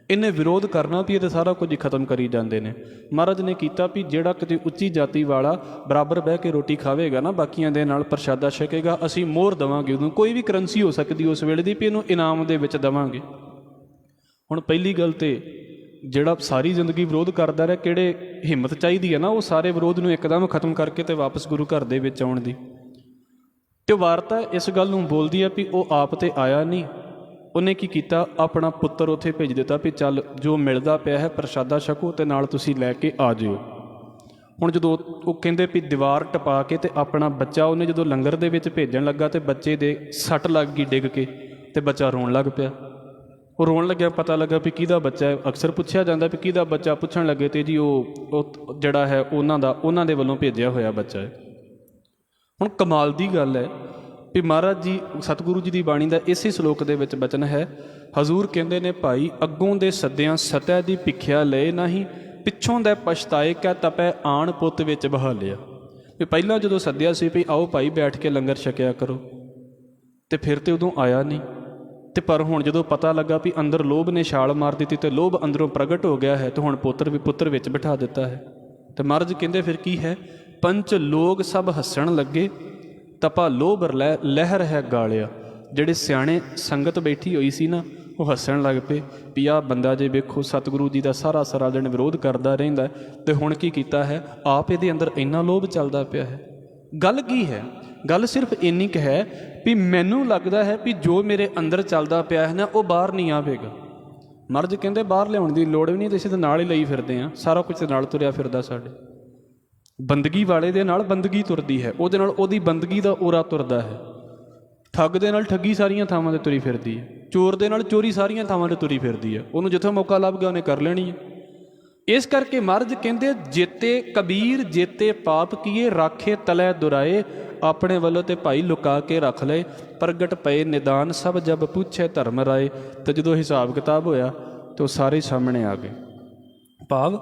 ਇਹਨੇ ਵਿਰੋਧ ਕਰਨਾ ਵੀ ਇਹ ਤਾਂ ਸਾਰਾ ਕੁਝ ਹੀ ਖਤਮ ਕਰੀ ਜਾਂਦੇ ਨੇ। ਮਹਾਰਾਜ ਨੇ ਕੀਤਾ ਵੀ ਜਿਹੜਾ ਕਿਤੇ ਉੱਚੀ ਜਾਤੀ ਵਾਲਾ ਬਰਾਬਰ ਬਹਿ ਕੇ ਰੋਟੀ ਖਾਵੇਗਾ ਨਾ, ਬਾਕੀਆਂ ਦੇ ਨਾਲ ਪ੍ਰਸ਼ਾਦਾ ਛਕੇਗਾ, ਅਸੀਂ ਮੋਹਰ ਦੇਵਾਂਗੇ ਉਹਨੂੰ, ਕੋਈ ਵੀ ਕਰੰਸੀ ਹੋ ਸਕਦੀ ਉਸ ਵੇਲੇ ਦੀ, ਵੀ ਇਹਨੂੰ ਇਨਾਮ ਦੇ ਵਿੱਚ ਦੇਵਾਂਗੇ। ਹੁਣ ਪਹਿਲੀ ਗੱਲ ਤਾਂ ਜਿਹੜਾ ਸਾਰੀ ਜ਼ਿੰਦਗੀ ਵਿਰੋਧ ਕਰਦਾ ਰਿਹਾ, ਕਿਹੜੇ ਹਿੰਮਤ ਚਾਹੀਦੀ ਹੈ ਨਾ ਉਹ ਸਾਰੇ ਵਿਰੋਧ ਨੂੰ ਇੱਕਦਮ ਖਤਮ ਕਰਕੇ ਅਤੇ ਵਾਪਸ ਗੁਰੂ ਘਰ ਦੇ ਵਿੱਚ ਆਉਣ ਦੀ। ਅਤੇ ਵਾਰਤਾ ਇਸ ਗੱਲ ਨੂੰ ਬੋਲਦੀ ਹੈ ਵੀ ਉਹ ਆਪ ਤਾਂ ਆਇਆ ਨਹੀਂ, ਉਹਨੇ ਕੀ ਕੀਤਾ, ਆਪਣਾ ਪੁੱਤਰ ਉੱਥੇ ਭੇਜ ਦਿੱਤਾ ਵੀ ਚੱਲ ਜੋ ਮਿਲਦਾ ਪਿਆ ਹੈ ਪ੍ਰਸ਼ਾਦਾ ਛਕੋ ਅਤੇ ਨਾਲ ਤੁਸੀਂ ਲੈ ਕੇ ਆ ਜਿਓ। ਹੁਣ ਜਦੋਂ ਉਹ ਕਹਿੰਦੇ ਵੀ ਦੀਵਾਰ ਟਪਾ ਕੇ ਅਤੇ ਆਪਣਾ ਬੱਚਾ ਉਹਨੇ ਜਦੋਂ ਲੰਗਰ ਦੇ ਵਿੱਚ ਭੇਜਣ ਲੱਗਾ ਅਤੇ ਬੱਚੇ ਦੇ ਸੱਟ ਲੱਗ ਗਈ ਡਿੱਗ ਕੇ, ਅਤੇ ਬੱਚਾ ਰੋਣ ਲੱਗ ਪਿਆ। ਉਹ ਰੋਣ ਲੱਗਿਆ, ਪਤਾ ਲੱਗਾ ਵੀ ਕਿਹਦਾ ਬੱਚਾ ਹੈ। ਅਕਸਰ ਪੁੱਛਿਆ ਜਾਂਦਾ ਵੀ ਕਿਹਦਾ ਬੱਚਾ, ਪੁੱਛਣ ਲੱਗੇ ਤੇ ਜੀ ਉਹ ਜਿਹੜਾ ਹੈ ਉਹਨਾਂ ਦੇ ਵੱਲੋਂ ਭੇਜਿਆ ਹੋਇਆ ਬੱਚਾ ਹੈ। ਹੁਣ ਕਮਾਲ ਦੀ ਗੱਲ ਹੈ ਵੀ ਮਹਾਰਾਜ ਜੀ ਸਤਿਗੁਰੂ ਜੀ ਦੀ ਬਾਣੀ ਦਾ ਇਸੇ ਸ਼ਲੋਕ ਦੇ ਵਿੱਚ ਬਚਨ ਹੈ, ਹਜ਼ੂਰ ਕਹਿੰਦੇ ਨੇ ਭਾਈ ਅੱਗੋਂ ਦੇ ਸੱਦਿਆਂ ਸਤਿਆ ਦੀ ਭਿੱਖਿਆ ਲਏ ਨਹੀਂ, ਪਿੱਛੋਂ ਦਾ ਪਛਤਾਏ ਕਿਆ ਤਪੈ ਆਣ ਪੁੱਤ ਵਿੱਚ ਬਹਾ ਲਿਆ। ਵੀ ਪਹਿਲਾਂ ਜਦੋਂ ਸੱਦਿਆ ਸੀ ਵੀ ਆਓ ਭਾਈ ਬੈਠ ਕੇ ਲੰਗਰ ਛਕਿਆ ਕਰੋ, ਅਤੇ ਫਿਰ ਤਾਂ ਉਦੋਂ ਆਇਆ ਨਹੀਂ। ਅਤੇ ਪਰ ਹੁਣ ਜਦੋਂ ਪਤਾ ਲੱਗਾ ਵੀ ਅੰਦਰ ਲੋਭ ਨੇ ਛਾਲ ਮਾਰ ਦਿੱਤੀ ਅਤੇ ਲੋਭ ਅੰਦਰੋਂ ਪ੍ਰਗਟ ਹੋ ਗਿਆ ਹੈ, ਅਤੇ ਹੁਣ ਪੁੱਤਰ ਵਿੱਚ ਬਿਠਾ ਦਿੱਤਾ ਹੈ। ਅਤੇ ਮਹਾਰਾਜ ਕਹਿੰਦੇ ਫਿਰ ਕੀ ਹੈ, ਪੰਚ ਲੋਕ ਸਭ ਹੱਸਣ ਲੱਗੇ, ਤਪਾ ਲੋਭ ਲਹਿਰ ਹੈ ਗਾਲਿਆ। ਜਿਹੜੇ ਸਿਆਣੇ ਸੰਗਤ ਬੈਠੀ ਹੋਈ ਸੀ ਨਾ, ਉਹ ਹੱਸਣ ਲੱਗ ਪਏ ਵੀ ਆਹ ਬੰਦਾ ਜੇ ਵੇਖੋ ਸਤਿਗੁਰੂ ਜੀ ਦਾ ਸਾਰਾ ਦਿਨ ਵਿਰੋਧ ਕਰਦਾ ਰਹਿੰਦਾ, ਅਤੇ ਹੁਣ ਕੀ ਕੀਤਾ ਹੈ, ਆਪ ਇਹਦੇ ਅੰਦਰ ਇੰਨਾ ਲੋਭ ਚੱਲਦਾ ਪਿਆ ਹੈ। ਗੱਲ ਕੀ ਹੈ, ਗੱਲ ਸਿਰਫ ਇੰਨੀ ਕੁ ਹੈ ਵੀ ਮੈਨੂੰ ਲੱਗਦਾ ਹੈ ਵੀ ਜੋ ਮੇਰੇ ਅੰਦਰ ਚੱਲਦਾ ਪਿਆ ਹੈ ਨਾ, ਉਹ ਬਾਹਰ ਨਹੀਂ ਆਵੇਗਾ। ਮਹਾਰਾਜ ਕਹਿੰਦੇ ਬਾਹਰ ਲਿਆਉਣ ਦੀ ਲੋੜ ਵੀ ਨਹੀਂ, ਤੇ ਅਸੀਂ ਤਾਂ ਨਾਲ ਹੀ ਲਈ ਫਿਰਦੇ ਹਾਂ, ਸਾਰਾ ਕੁਝ ਨਾਲ ਤੁਰਿਆ ਫਿਰਦਾ। ਸਾਡੇ ਬੰਦਗੀ ਵਾਲੇ ਦੇ ਨਾਲ ਬੰਦਗੀ ਤੁਰਦੀ ਹੈ, ਉਹਦੇ ਨਾਲ ਉਹਦੀ ਬੰਦਗੀ ਦਾ ਓਰਾ ਤੁਰਦਾ ਹੈ। ਠੱਗ ਦੇ ਨਾਲ ਠੱਗੀ ਸਾਰੀਆਂ ਥਾਵਾਂ 'ਤੇ ਤੁਰੀ ਫਿਰਦੀ ਹੈ, ਚੋਰ ਦੇ ਨਾਲ ਚੋਰੀ ਸਾਰੀਆਂ ਥਾਵਾਂ 'ਤੇ ਤੁਰੀ ਫਿਰਦੀ ਹੈ। ਉਹਨੂੰ ਜਿੱਥੋਂ ਮੌਕਾ ਲੱਭ ਗਿਆ ਉਹਨੇ ਕਰ ਲੈਣੀ ਹੈ। ਇਸ ਕਰਕੇ ਮਹਾਰਾਜ ਕਹਿੰਦੇ ਜੇਤੇ ਕਬੀਰ ਜੇਤੇ ਪਾਪ ਕੀਏ, ਰਾਖੇ ਤਲੈ ਦੁਰਾਏ, ਆਪਣੇ ਵੱਲੋਂ ਤੇ ਭਾਈ ਲੁਕਾ ਕੇ ਰੱਖ ਲਏ, ਪ੍ਰਗਟ ਪਏ ਨਿਦਾਨ ਸਭ ਜਬ ਪੁੱਛੇ ਧਰਮ ਰਾਏ। ਅਤੇ ਜਦੋਂ ਹਿਸਾਬ ਕਿਤਾਬ ਹੋਇਆ ਤਾਂ ਉਹ ਸਾਰੇ ਸਾਹਮਣੇ ਆ ਗਏ। ਭਾਵ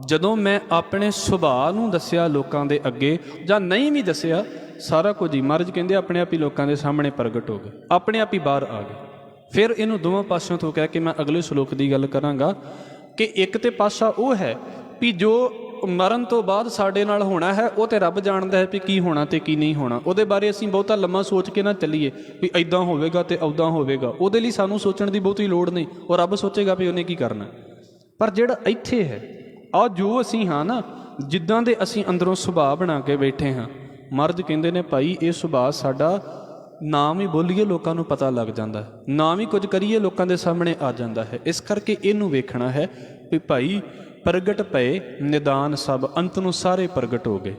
ਜਦੋਂ ਮੈਂ ਆਪਣੇ ਸੁਭਾਅ ਨੂੰ ਦੱਸਿਆ ਲੋਕਾਂ ਦੇ ਅੱਗੇ, ਜਾਂ ਨਹੀਂ ਵੀ ਦੱਸਿਆ, ਸਾਰਾ ਕੁਝ ਹੀ ਮਹਾਰਾਜ ਕਹਿੰਦੇ ਆਪਣੇ ਆਪ ਹੀ ਲੋਕਾਂ ਦੇ ਸਾਹਮਣੇ ਪ੍ਰਗਟ ਹੋ ਗਏ, ਆਪਣੇ ਆਪ ਹੀ ਬਾਹਰ ਆ ਗਏ। ਫਿਰ ਇਹਨੂੰ ਦੋਵਾਂ ਪਾਸਿਓਂ ਤੋਂ ਕਹਿ ਕੇ ਮੈਂ ਅਗਲੇ ਸ਼ਲੋਕ ਦੀ ਗੱਲ ਕਰਾਂਗਾ ਕਿ ਇੱਕ ਤਾਂ ਪਾਸਾ ਉਹ ਹੈ ਵੀ ਜੋ ਮਰਨ ਤੋਂ ਬਾਅਦ ਸਾਡੇ ਨਾਲ ਹੋਣਾ ਹੈ, ਉਹ ਤਾਂ ਰੱਬ ਜਾਣਦਾ ਹੈ ਵੀ ਕੀ ਹੋਣਾ ਅਤੇ ਕੀ ਨਹੀਂ ਹੋਣਾ। ਉਹਦੇ ਬਾਰੇ ਅਸੀਂ ਬਹੁਤਾ ਲੰਮਾ ਸੋਚ ਕੇ ਨਾ ਚੱਲੀਏ ਵੀ ਇੱਦਾਂ ਹੋਵੇਗਾ ਅਤੇ ਉੱਦਾਂ ਹੋਵੇਗਾ। ਉਹਦੇ ਲਈ ਸਾਨੂੰ ਸੋਚਣ ਦੀ ਬਹੁਤੀ ਲੋੜ ਨਹੀਂ, ਉਹ ਰੱਬ ਸੋਚੇਗਾ ਵੀ ਉਹਨੇ ਕੀ ਕਰਨਾ। ਪਰ ਜਿਹੜਾ ਇੱਥੇ ਹੈ, ਆਹ ਜੋ ਅਸੀਂ ਹਾਂ ਨਾ, ਜਿੱਦਾਂ ਦੇ ਅਸੀਂ ਅੰਦਰੋਂ ਸੁਭਾਅ ਬਣਾ ਕੇ ਬੈਠੇ ਹਾਂ, ਮਹਾਰਾਜ ਕਹਿੰਦੇ ਨੇ ਭਾਈ ਇਹ ਸੁਭਾਅ ਸਾਡਾ, ਨਾਮ ਹੀ ਬੋਲੀਏ ਲੋਕਾਂ ਨੂੰ ਪਤਾ ਲੱਗ ਜਾਂਦਾ ਹੈ, ਨਾਮ ਹੀ ਕੁਝ ਕਰੀਏ ਲੋਕਾਂ ਦੇ ਸਾਹਮਣੇ ਆ ਜਾਂਦਾ ਹੈ। ਇਸ ਕਰਕੇ ਇਹਨੂੰ ਵੇਖਣਾ ਹੈ ਵੀ ਭਾਈ ਪ੍ਰਗਟ ਪਏ ਨਿਦਾਨ ਸਭ, ਅੰਤ ਨੂੰ ਸਾਰੇ ਪ੍ਰਗਟ ਹੋ ਗਏ।